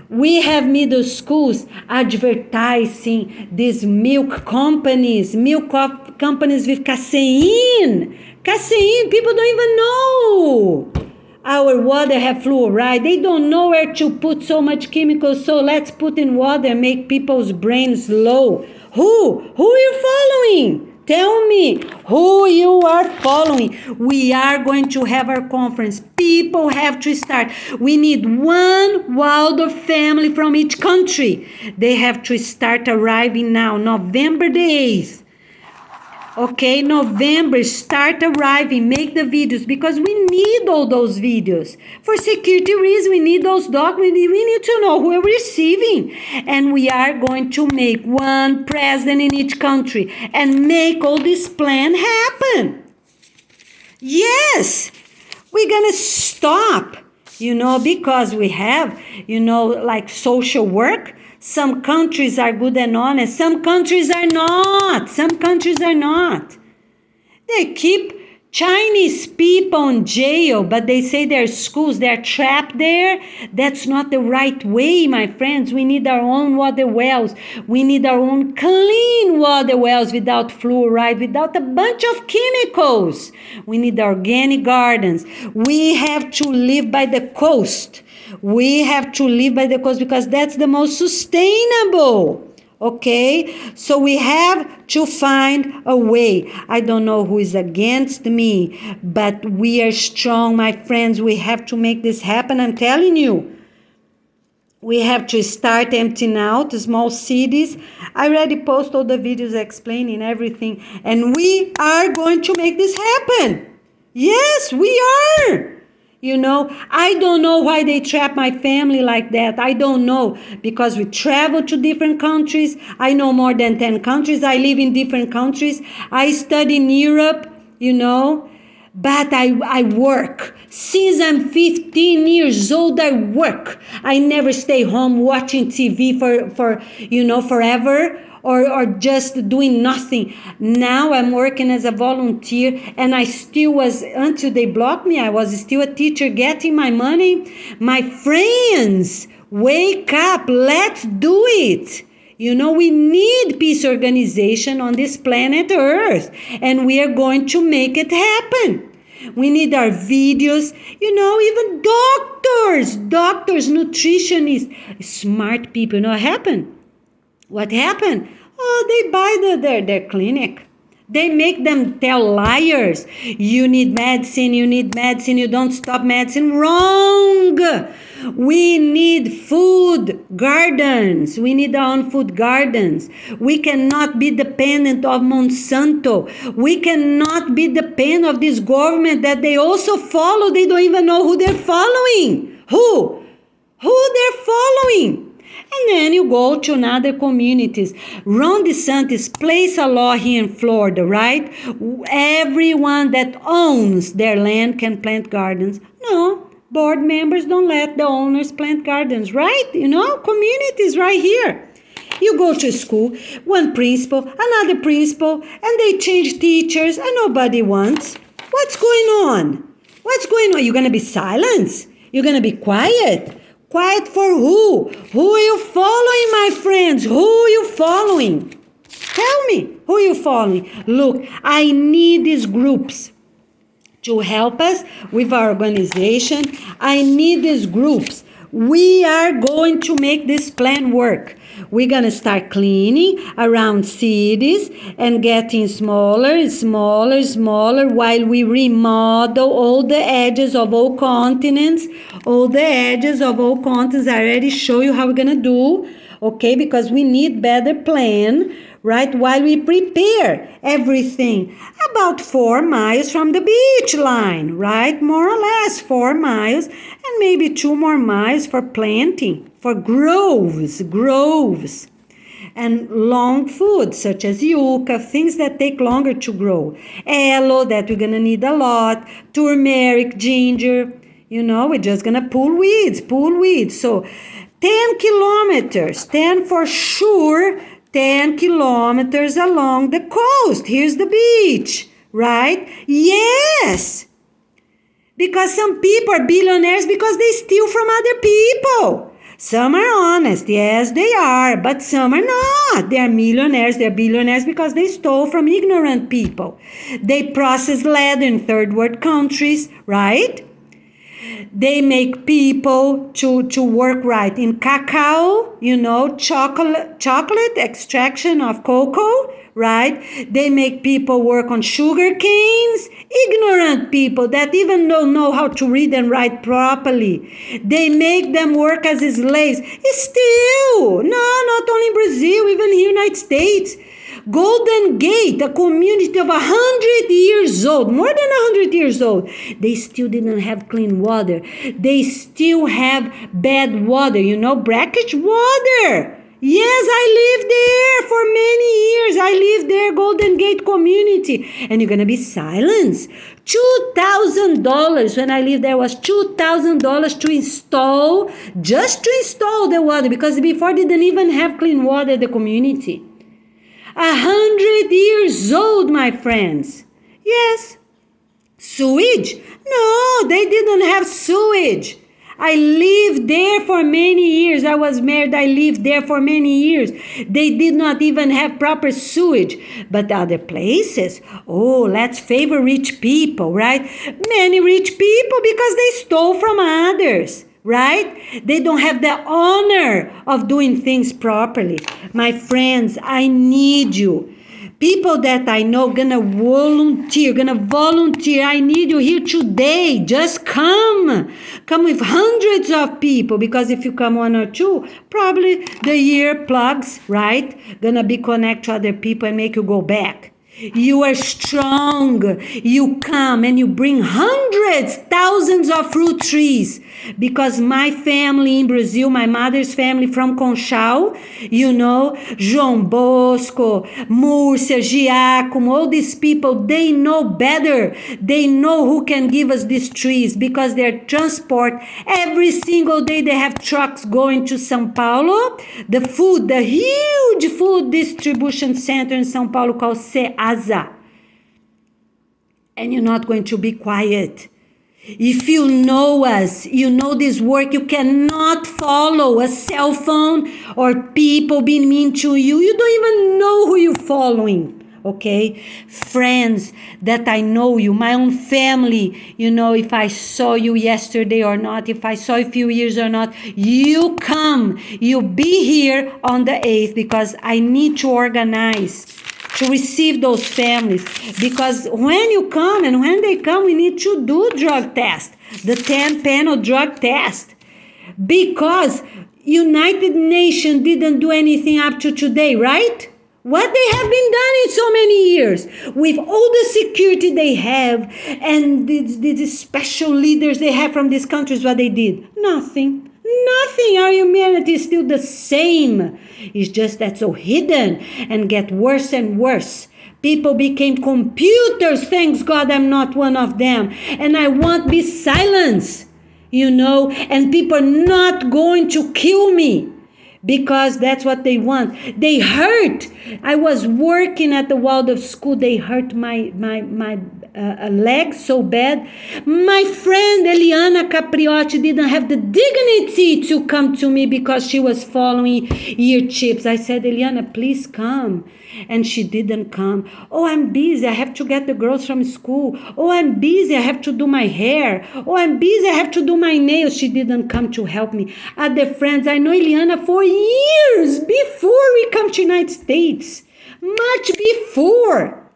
We have middle schools advertising these milk companies with casein. Casein, people don't even know. Our water have fluoride. They don't know where to put so much chemicals, so let's put in water and make people's brains low. Who are you following? Tell me who you are following. We are going to have our conference. People have to start. We need one Waldorf family from each country. They have to start arriving now, November the 8th. Okay, November, start arriving, make the videos, because we need all those videos. For security reasons, we need those documents. We need to know who we're receiving. And we are going to make one president in each country and make all this plan happen. Yes, we're going to stop, because we have, like social work. Some countries are good and honest. Some countries are not. They keep Chinese people in jail, but they say their schools, they're trapped there. That's not the right way, my friends. We need our own water wells. We need our own clean water wells without fluoride, without a bunch of chemicals. We need organic gardens. We have to live by the coast. Because that's the most sustainable. Okay, so we have to find a way. I don't know who is against me, but we are strong, my friends. We have to make this happen. I'm telling you. We have to start emptying out small cities. I already posted all the videos explaining everything, and we are going to make this happen. Yes, we are. I don't know why they trap my family like that. I don't know, because we travel to different countries. I know more than 10 countries. I live in different countries. I study in Europe, but I work. Since I'm 15 years old, I work. I never stay home watching TV for forever. Or just doing nothing. Now I'm working as a volunteer, and I still was, until they blocked me, I was still a teacher getting my money. My friends, wake up, let's do it. We need peace organization on this planet Earth, and we are going to make it happen. We need our videos, even doctors, nutritionists, smart people. What happened? Oh, they buy their clinic. They make them tell liars. You need medicine, you don't stop medicine. Wrong! We need food gardens. We need our own food gardens. We cannot be dependent of Monsanto. We cannot be dependent of this government that they also follow. They don't even know who they're following. Who they're following. And then you go to another communities. Ron DeSantis placed a law here in Florida, right? Everyone that owns their land can plant gardens. No, board members don't let the owners plant gardens, right? Communities right here. You go to school, one principal, another principal, and they change teachers, and nobody wants. What's going on? You're going to be silent? You're going to be quiet? Quiet for who? Who are you following, my friends? Who are you following? Tell me, who are you following? Look, I need these groups to help us with our organization. I need these groups We are going to make this plan work. We're going to start cleaning around cities and getting smaller, smaller, smaller while we remodel all the edges of all continents. All the edges of all continents. I already show you how we're going to do, okay? Because we need better plan, right? While we prepare everything about 4 miles from the beach line, right? More or less 4 miles and maybe 2 more miles for planting, for groves, and long food such as yucca, things that take longer to grow. Aloe, that we're gonna need a lot, turmeric, ginger, we're just gonna pull weeds. So 10 kilometers, 10 for sure, 10 kilometers along the coast. Here's the beach, right? Yes! Because some people are billionaires because they steal from other people. Some are honest, yes, they are, but some are not. They are millionaires, they're billionaires because they stole from ignorant people. They process leather in third world countries, right? They make people to work right in cacao, chocolate extraction of cocoa, right? They make people work on sugar canes, ignorant people that even don't know how to read and write properly. They make them work as slaves. Still, no, not only in Brazil, even here in the United States. Golden Gate, a community of 100 years old, more than 100 years old, they still didn't have clean water. They still have bad water, brackish water. Yes, I lived there for many years. I lived there, Golden Gate community. And you're going to be silenced. $2,000 when I lived there was $2,000 to install, just to install the water, because before they didn't even have clean water in the community. 100 years old, my friends. Yes. Sewage? No, they didn't have sewage. I lived there for many years. I was married. I lived there for many years. They did not even have proper sewage. But other places, let's favor rich people, right? Many rich people because they stole from others, right? They don't have the honor of doing things properly. My friends, I need you. People that I know gonna volunteer. I need you here today. Just come. Come with hundreds of people, because if you come 1 or 2, probably the ear plugs, right? Gonna be connect to other people and make you go back. You are strong. You come and you bring hundreds, thousands of fruit trees. Because my family in Brazil, my mother's family from Conchal, João Bosco, Múrcia, Giacomo, all these people, they know better. They know who can give us these trees because they're transport. Every single day they have trucks going to São Paulo. The huge food distribution center in São Paulo called Ceasa. And you're not going to be quiet. If you know us, you know this work, you cannot follow a cell phone or people being mean to you. You don't even know who you're following, okay? Friends that I know you, my own family, if I saw you yesterday or not, if I saw you a few years or not, you come, you be here on the 8th because I need to organize to receive those families, because when you come and when they come, we need to do drug test, the 10-panel drug test, because United Nations didn't do anything up to today, right? What they have been done in so many years, with all the security they have and the special leaders they have from these countries, what they did? Nothing. Our humanity is still the same. It's just that so hidden and get worse and worse. People became computers. Thanks God I'm not one of them. And I won't be silenced, and people are not going to kill me. Because that's what they want. They hurt. I was working at the Waldorf school. They hurt my legs so bad. My friend Eliana Capriotti didn't have the dignity to come to me because she was following ear chips. I said, Eliana, please come. And she didn't come. Oh, I'm busy. I have to get the girls from school. Oh, I'm busy. I have to do my hair. Oh, I'm busy. I have to do my nails. She didn't come to help me. Other friends, I know Eliana for years before we come to United States. Much before.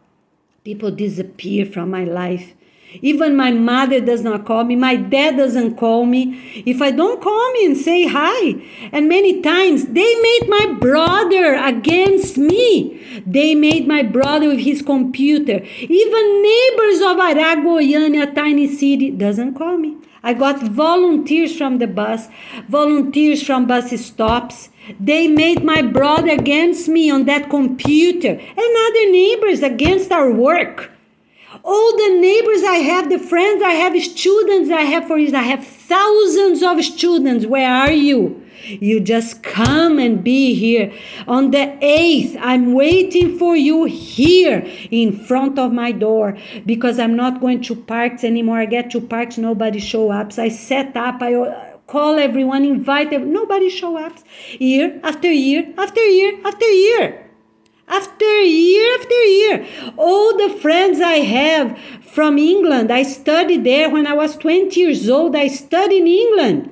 People disappear from my life. Even my mother does not call me. My dad doesn't call me. If I don't call me and say hi. And many times they made my brother against me. They made my brother with his computer. Even neighbors of Aragoiânia, a tiny city, doesn't call me. I got volunteers from the bus, volunteers from bus stops. They made my brother against me on that computer. And other neighbors against our work. All the neighbors I have, the friends I have, students I have, for instance, I have thousands of students. Where are you? You just come and be here. On the 8th, I'm waiting for you here in front of my door because I'm not going to parks anymore. I get to parks, nobody show up. So I set up, I call everyone, invite everyone, nobody show up. Year after year after year after year. After year, all the friends I have from England, I studied there when I was 20 years old. I studied in England.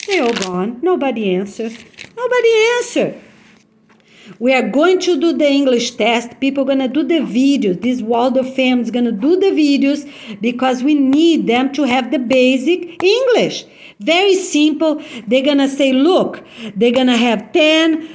They all gone. Nobody answer. We are going to do the English test. People are going to do the videos. This Waldorf family is going to do the videos because we need them to have the basic English. Very simple. They're going to say, look, they're going to have 10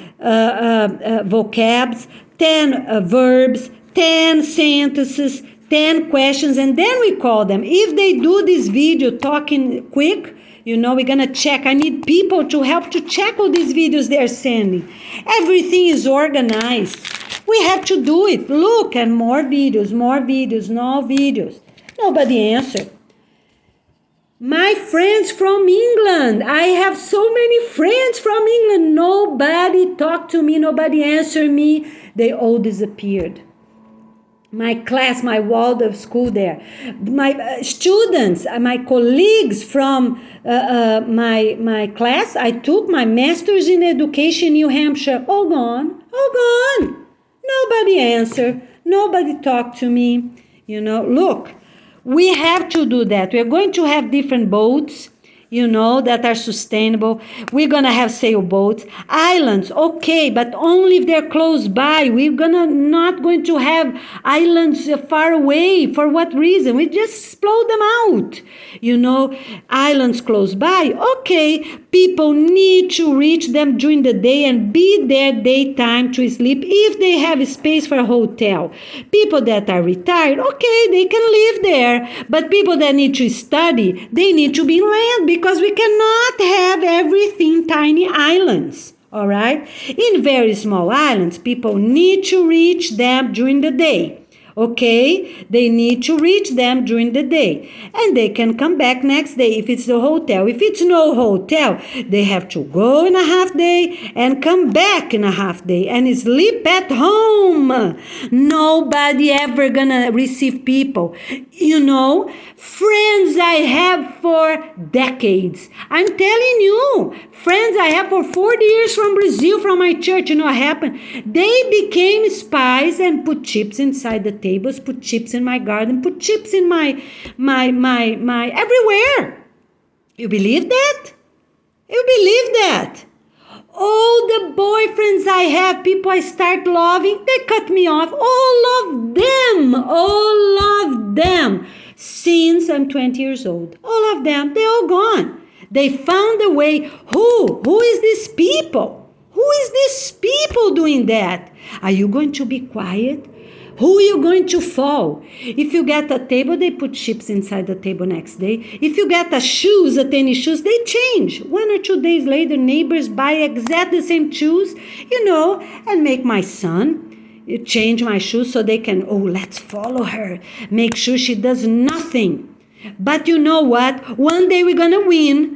vocabs, 10 verbs, 10 sentences, 10 questions, and then we call them. If they do this video talking quick, we're going to check. I need people to help to check all these videos they're sending. Everything is organized. We have to do it. Look, and more videos, no videos. Nobody answered. My friends from England. I have so many friends from England. Nobody talked to me. Nobody answered me. They all disappeared. My class, my Waldorf school there. My students, my colleagues from my class, I took my master's in education in New Hampshire. All gone. Nobody answered. Nobody talked to me. Look. We have to do that. We're going to have different boats, that are sustainable. We're going to have sailboats, islands, okay, but only if they're close by. We're not going to have islands far away. For what reason? We just explode them out. Islands close by, okay. People need to reach them during the day and be there daytime to sleep if they have space for a hotel. People that are retired, okay, they can live there. But people that need to study, they need to be in land because we cannot have everything tiny islands. All right? In very small islands, people need to reach them during the day. Okay, they need to reach them during the day and they can come back next day if it's a hotel. If it's no hotel, they have to go in a half day and come back in a half day and sleep at home. Nobody ever gonna receive people. Friends I have for decades. I'm telling you, friends I have for 40 years from Brazil, from my church. What happened? They became spies and put chips inside the tables, put chips in my garden, put chips in my everywhere. You believe that? All the boyfriends I have, people I start loving, they cut me off. All of them. Since I'm 20 years old. All of them, they all gone. They found a way. Who is these people? Who is these people doing that? Are you going to be quiet? Who are you going to fall? If you get a table, they put chips inside the table next day. If you get a tennis shoes, they change. 1 or 2 days later, neighbors buy exactly the same shoes, and make my son change my shoes so they can, let's follow her. Make sure she does nothing. But you know what? One day we're going to win.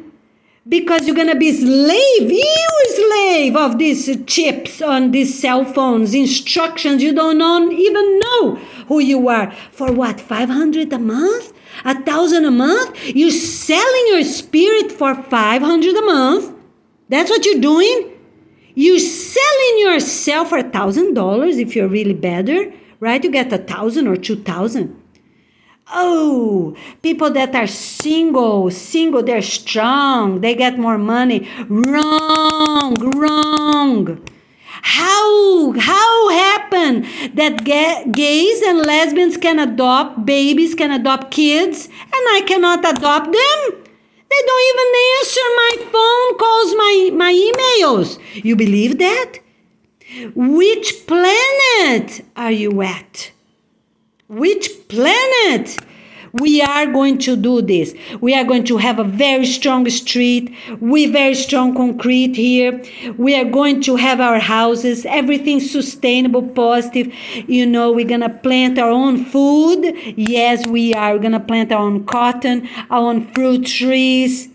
Because you're going to be slave of these chips on these cell phones, instructions. You don't even know who you are. For what, 500 a month? 1,000 a month? You're selling your spirit for 500 a month. That's what you're doing? You're selling yourself for $1,000 if you're really better, right? You get 1,000 or 2,000. Oh, people that are single, they're strong, they get more money. Wrong. How happen that gays and lesbians can adopt babies, can adopt kids, and I cannot adopt them? They don't even answer my phone calls, my emails. You believe that? Which planet are you at? Which planet? We are going to do this. We are going to have a very strong street with very strong concrete here. We are going to have our houses, everything sustainable, positive. You know, we're going to plant our own food. Yes, we are. We're going to plant our own cotton, our own fruit trees.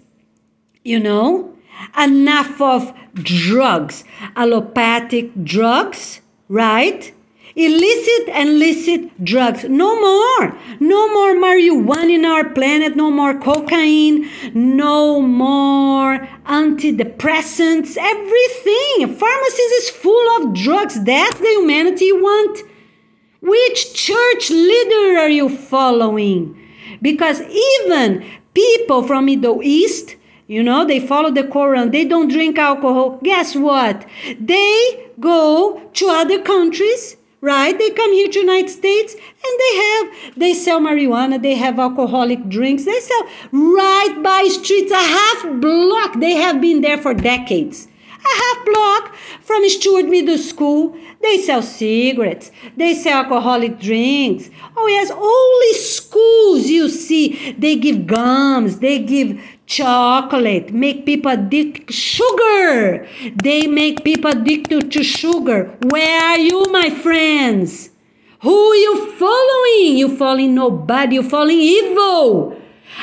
You know, enough of drugs, allopathic drugs, right? Illicit and licit drugs. No more. No more marijuana in our planet. No more cocaine. No more antidepressants. Everything. Pharmacies is full of drugs. That's the humanity you want. Which church leader are you following? Because even people from Middle East, you know, they follow the Quran. They don't drink alcohol. Guess what? They go to other countries. Right? They come here to United States and they sell marijuana, they have alcoholic drinks, they sell right by streets, a half block. They have been there for decades. A half block from Stewart Middle School. They sell cigarettes, they sell alcoholic drinks. Oh yes, only schools you see, they give gums, they give chocolate, make people addicted to sugar. They make people addicted to sugar. Where are you, my friends? Who are you following? You following nobody. You following evil.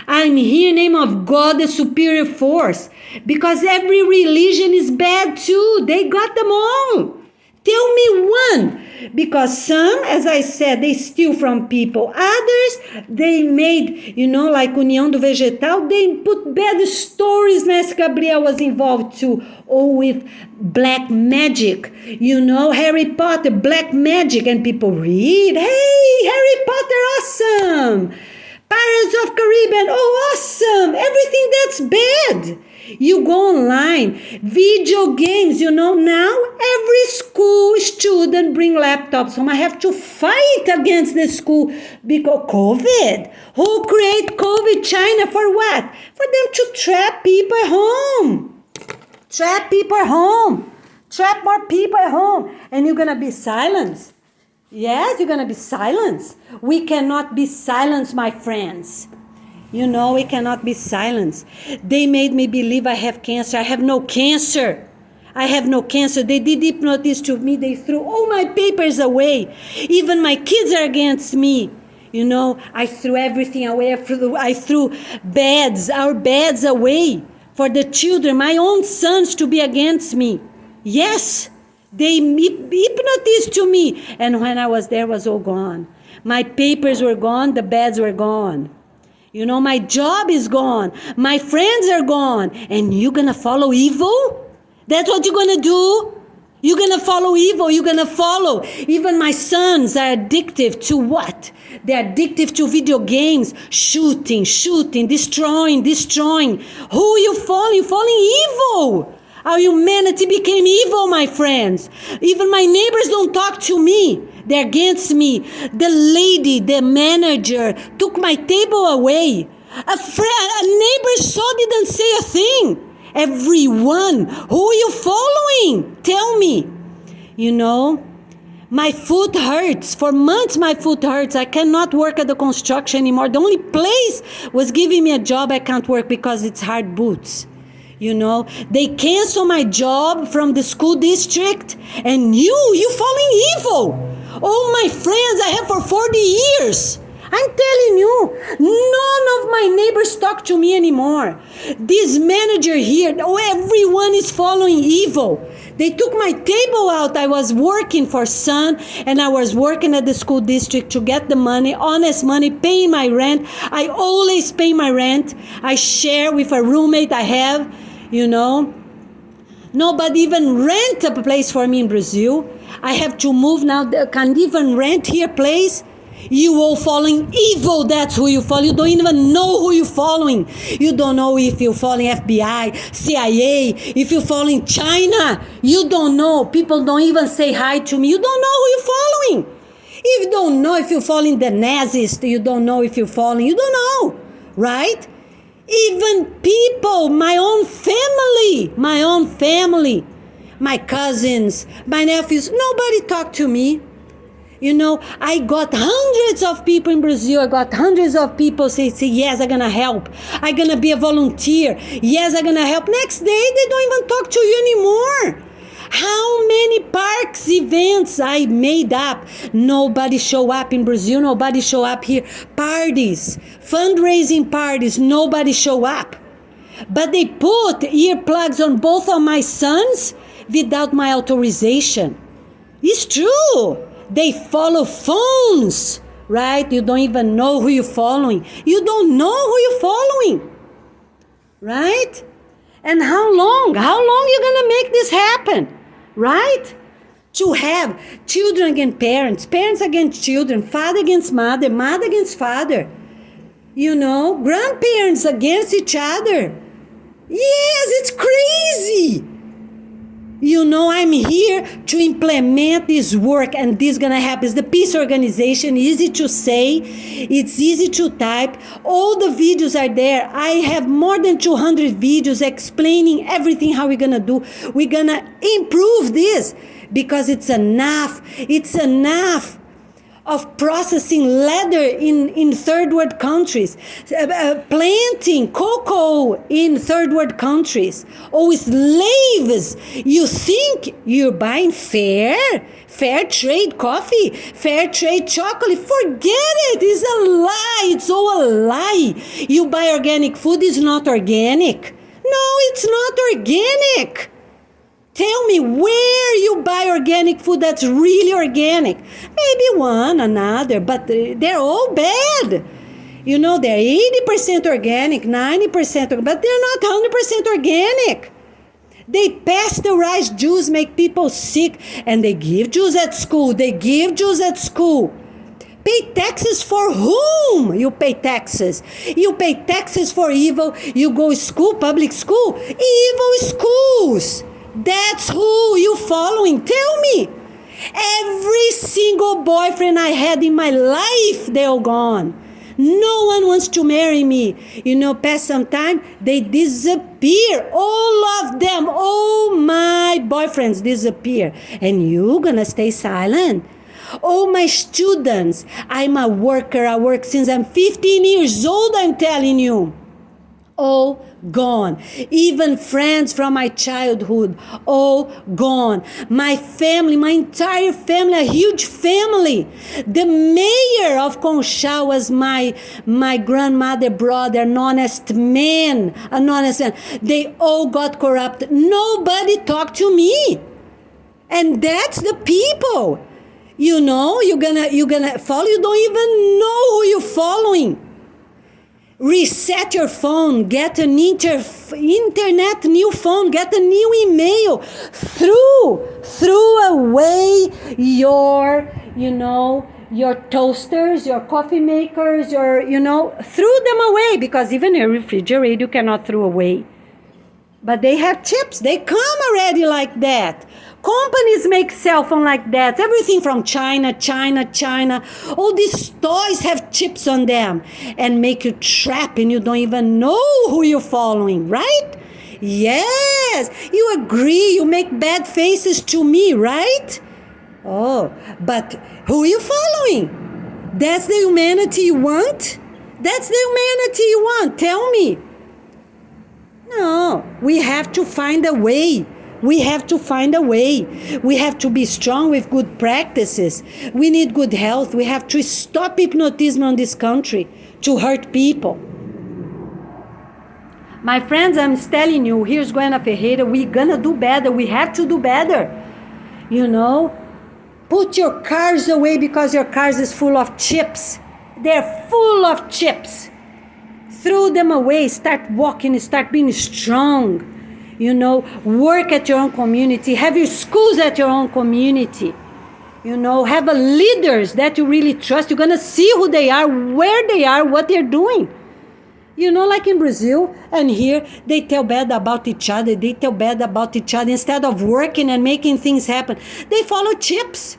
I'm here in the name of God, the superior force. Because every religion is bad too. They got them all. Tell me one. Because some, as I said, they steal from people. Others, they made, you know, like União do Vegetal, they put bad stories. Nancy Gabriel was involved too. Or with black magic. You know, Harry Potter, black magic. And people read, hey, Harry Potter, awesome. Pirates of Caribbean, oh, awesome. Everything that's bad. You go online, video games, you know, now every school student bring laptops home. I have to fight against the school because COVID. Who create COVID? China for what? For them to trap people at home. Trap people at home. Trap more people at home. And you're going to be silenced. Yes, you're going to be silenced. We cannot be silenced, my friends. You know, we cannot be silenced. They made me believe I have cancer. I have no cancer. I have no cancer. They did hypnosis to me. They threw all my papers away. Even my kids are against me. You know, I threw everything away. I threw beds, our beds away for the children, my own sons to be against me. Yes, they hypnotized to me. And when I was there, it was all gone. My papers were gone. The beds were gone. You know, my job is gone. My friends are gone. And you're going to follow evil? That's what you're going to do? You're going to follow evil. You're going to follow. Even my sons are addictive to what? They're addictive to video games. Shooting, destroying. Who are you following? You're following evil. Our humanity became evil, my friends. Even my neighbors don't talk to me. They're against me. The lady, the manager, took my table away. A neighbor saw, didn't say a thing. Everyone, who are you following? Tell me. You know, my foot hurts. For months, my foot hurts. I cannot work at the construction anymore. The only place was giving me a job I can't work because it's hard boots. You know, they cancel my job from the school district. And you following evil. Oh, my friends, I have for 40 years. I'm telling you, none of my neighbors talk to me anymore. This manager here, oh, everyone is following evil. They took my table out. I was working for Sun, and I was working at the school district to get the money, honest money, paying my rent. I always pay my rent. I share with a roommate I have, you know. Nobody even rent a place for me in Brazil. I have to move now. Can't even rent here place. You all following evil, that's who you follow. You don't even know who you're following. You don't know if you're following FBI, CIA, if you're following China. You don't know. People don't even say hi to me. You don't know who you're following. If you don't know if you're following the Nazis, you don't know if you're following. You don't know, right? Even people, my own family, my cousins, my nephews, nobody talked to me. You know, I got hundreds of people in Brazil. I got hundreds of people say, yes, I'm going to help. I'm going to be a volunteer. Yes, I'm going to help. Next day, they don't even talk to you anymore. How many parks events I made up? Nobody show up in Brazil. Nobody show up here. Parties, fundraising parties, nobody show up. But they put earplugs on both of my sons without my authorization. It's true. They follow phones, right? You don't even know who you're following. You don't know who you're following, right? And how long? How long you going to make this happen, right? To have children against parents, parents against children, father against mother, mother against father, you know, grandparents against each other. Yes, it's crazy. You know, I'm here to implement this work, and this is going to happen. It's the peace organization, easy to say, it's easy to type. All the videos are there. I have more than 200 videos explaining everything, how we're going to do. We're going to improve this because it's enough. It's enough of processing leather in third world countries, planting cocoa in third world countries, or slaves. You think you're buying fair trade coffee, fair trade chocolate? Forget it. It's a lie. It's all a lie. You buy organic food, it's not organic. No, it's not organic. Tell me where you buy organic food that's really organic. Maybe one, another, but they're all bad. You know, they're 80% organic, 90%, but they're not 100% organic. They pasteurize juice, make people sick, and they give juice at school. Pay taxes for whom? You pay taxes. You pay taxes for evil. You go school, public school, evil schools. That's who you following. Tell me. Every single boyfriend I had in my life, they're all gone. No one wants to marry me. You know, past some time, they disappear. All of them, all my boyfriends disappear. And you gonna stay silent? Oh, my students, I'm a worker. I work since I'm 15 years old, I'm telling you. All gone. Even friends from my childhood, all gone. My family, my entire family, a huge family. The mayor of Conchal was my grandmother brother, an honest man. They all got corrupted. Nobody talked to me. And that's the people. You know, you're gonna follow. You don't even know who you're following. Reset your phone, get an internet new phone, get a new email. Throw away your toasters, your coffee makers, throw them away, because even a refrigerator you cannot throw away. But they have chips, they come already like that. Companies make cell phone like that. Everything from China. All these toys have chips on them and make you trap, and you don't even know who you're following, right? Yes, you agree. You make bad faces to me, right? Oh, but who are you following? That's the humanity you want? That's the humanity you want. Tell me. No, we have to find a way. We have to find a way. We have to be strong with good practices. We need good health. We have to stop hypnotism on this country to hurt people. My friends, I'm telling you, here's Guana Ferreira, we're gonna do better. We have to do better. You know, put your cars away because your cars is full of chips. They're full of chips. Throw them away, start walking, start being strong. You know, work at your own community, have your schools at your own community. You know, have a leaders that you really trust. You're gonna see who they are, where they are, what they're doing. You know, like in Brazil and here, they tell bad about each other. They tell bad about each other. Instead of working and making things happen, they follow chips.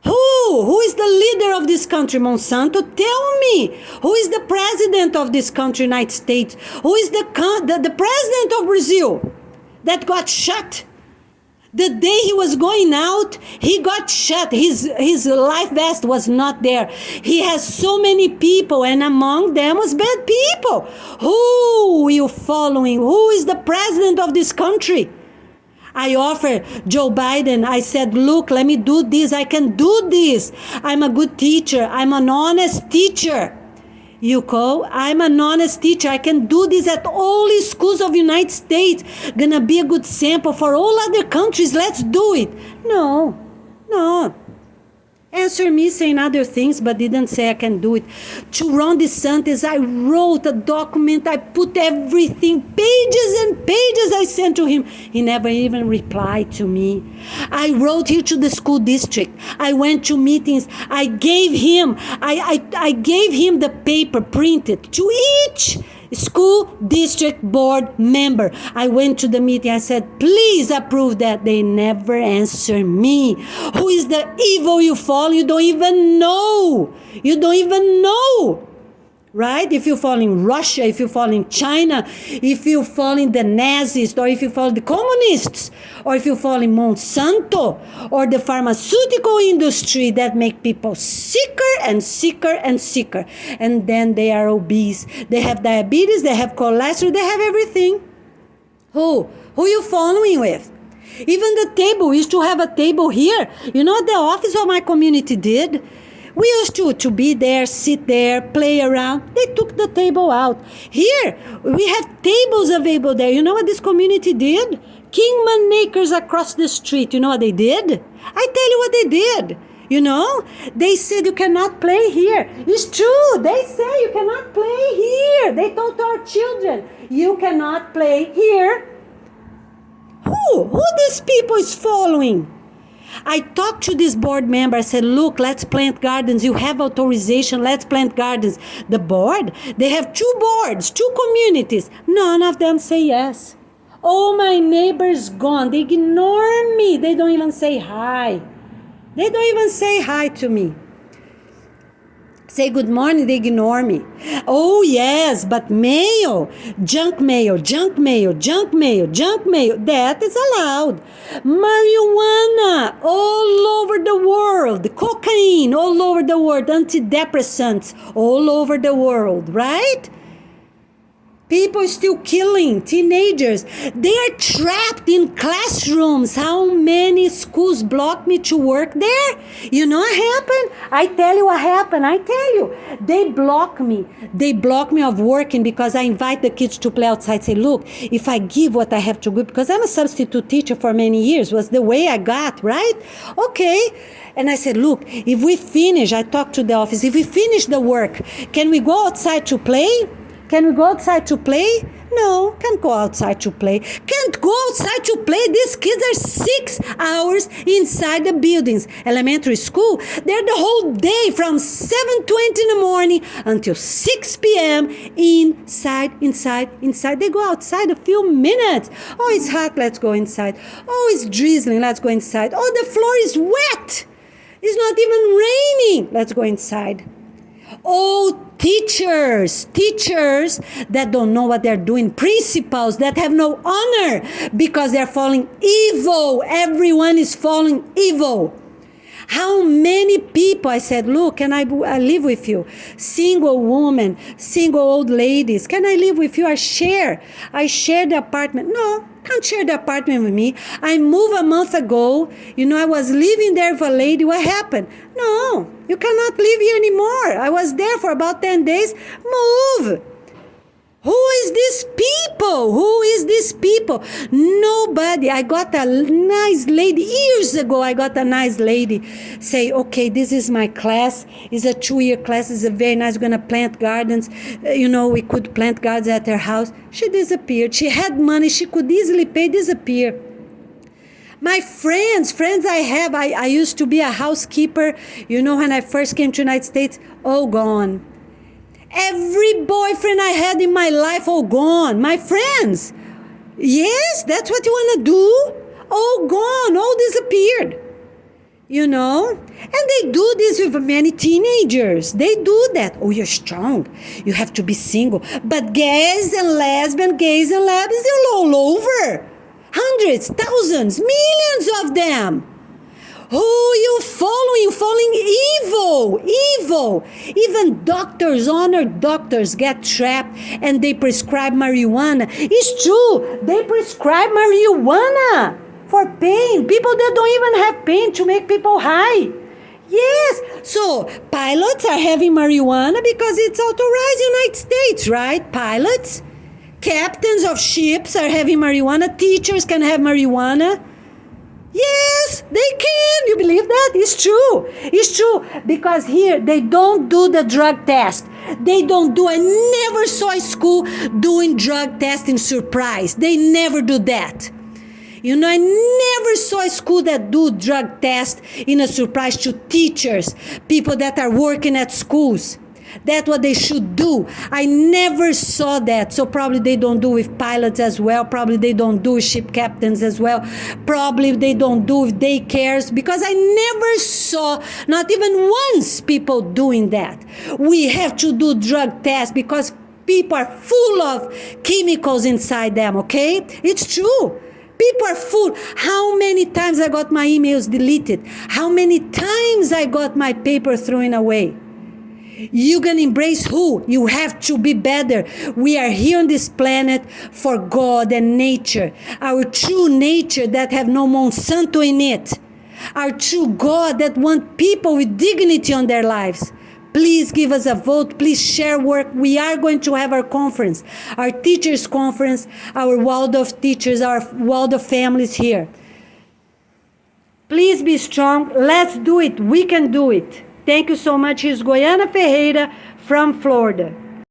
Who is the leader of this country, Monsanto? Tell me. Who is the president of this country, United States? Who is the president of Brazil that got shot? The day he was going out, he got shot. His life vest was not there. He has so many people, and among them was bad people. Who are you following? Who is the president of this country? I offered Joe Biden, I said, look, let me do this. I can do this. I'm a good teacher. I'm an honest teacher. Yuko, I'm an honest teacher. I can do this at all the schools of the United States. Gonna be a good sample for all other countries. Let's do it. No. Answer me saying other things, but didn't say I can do it. To Ron DeSantis, I wrote a document. I put everything, pages and pages I sent to him. He never even replied to me. I wrote here to the school district. I went to meetings. I gave him the paper printed to each school district board member. I went to the meeting. I said, please approve that. They never answer me. Who is the evil you follow? You don't even know. Right? If you fall in Russia, if you fall in China, if you fall in the Nazis, or if you fall in the communists, or if you fall in Monsanto, or the pharmaceutical industry that make people sicker and sicker and sicker. And then they are obese. They have diabetes, they have cholesterol, they have everything. Who you following with? Even the table, we used to have a table here. You know what the office of my community did? We used to be there, sit there, play around. They took the table out. Here, we have tables available there. You know what this community did? Kingman Acres across the street. You know what they did? I tell you what they did. You know? They said you cannot play here. It's true. They say you cannot play here. They told our children, you cannot play here. Who these people is following? I talked to this board member. I said, look, let's plant gardens. You have authorization. Let's plant gardens. The board, they have 2 boards, 2 communities. None of them say yes. Oh, my neighbor's gone. They ignore me. They don't even say hi. They don't even say hi to me. Say good morning, they ignore me. Oh, yes, but mail, junk mail, junk mail, junk mail, junk mail, that is allowed. Marijuana all over the world, cocaine all over the world, antidepressants all over the world, right? People still killing teenagers. They are trapped in classrooms. How many schools blocked me to work there? You know what happened? I tell you what happened. I tell you. They block me. They block me of working because I invite the kids to play outside. Say, look, if I give what I have to give, because I'm a substitute teacher for many years, was the way I got, right? Okay. And I said, look, if we finish, I talked to the office, if we finish the work, can we go outside to play? Can we go outside to play? No, can't go outside to play. Can't go outside to play. These kids are 6 hours inside the buildings. Elementary school, they're the whole day from 7:20 in the morning until 6 p.m. inside. They go outside a few minutes. Oh, it's hot, let's go inside. Oh, it's drizzling, let's go inside. Oh, the floor is wet. It's not even raining. Let's go inside. Oh, teachers that don't know what they're doing, principals that have no honor because they're following evil. Everyone is following evil. How many people, I said, look, can I live with you? Single woman, single old ladies, can I live with you? I share the apartment. No, can't share the apartment with me. I moved a month ago. You know, I was living there with a lady. What happened? No, you cannot live here anymore. I was there for about 10 days. Move. Who is these people? Who is these people? Nobody. I got a nice lady years ago. I got a nice lady say, okay, this is my class. It's a 2-year class. It's a very nice. We're gonna plant gardens. We could plant gardens at her house. She disappeared. She had money. She could easily pay. Disappear. My friends I have. I used to be a housekeeper. When I first came to United States, all gone. Every boyfriend I had in my life, all gone. My friends. Yes, that's what you want to do? All gone, all disappeared. And they do this with many teenagers. They do that. Oh, you're strong. You have to be single. But gays and lesbians, they're all over. Hundreds, thousands, millions of them. Who you following? You following evil. Even doctors, honored doctors, get trapped and they prescribe marijuana. It's true. They prescribe marijuana for pain. People that don't even have pain to make people high. Yes. So pilots are having marijuana because it's authorized in the United States, right? Pilots, captains of ships are having marijuana. Teachers can have marijuana. Yes, they can. You believe that? It's true. It's true. Because here, they don't do the drug test. They don't do. I never saw a school doing drug testing surprise. They never do that. I never saw a school that do drug test in a surprise to teachers, people that are working at schools. That's what they should do. I never saw that. So probably they don't do with pilots as well. Probably they don't do with ship captains as well. Probably they don't do with daycares, because I never saw, not even once, people doing that. We have to do drug tests because people are full of chemicals inside them, okay? It's true. People are full. How many times I got my emails deleted? How many times I got my paper thrown away? You can embrace who? You have to be better. We are here on this planet for God and nature. Our true nature that have no Monsanto in it. Our true God that want people with dignity on their lives. Please give us a vote. Please share work. We are going to have our conference, our teachers conference, our Waldorf teachers, our Waldorf families here. Please be strong. Let's do it. We can do it. Thank you so much. Here's Goiana Ferreira from Florida.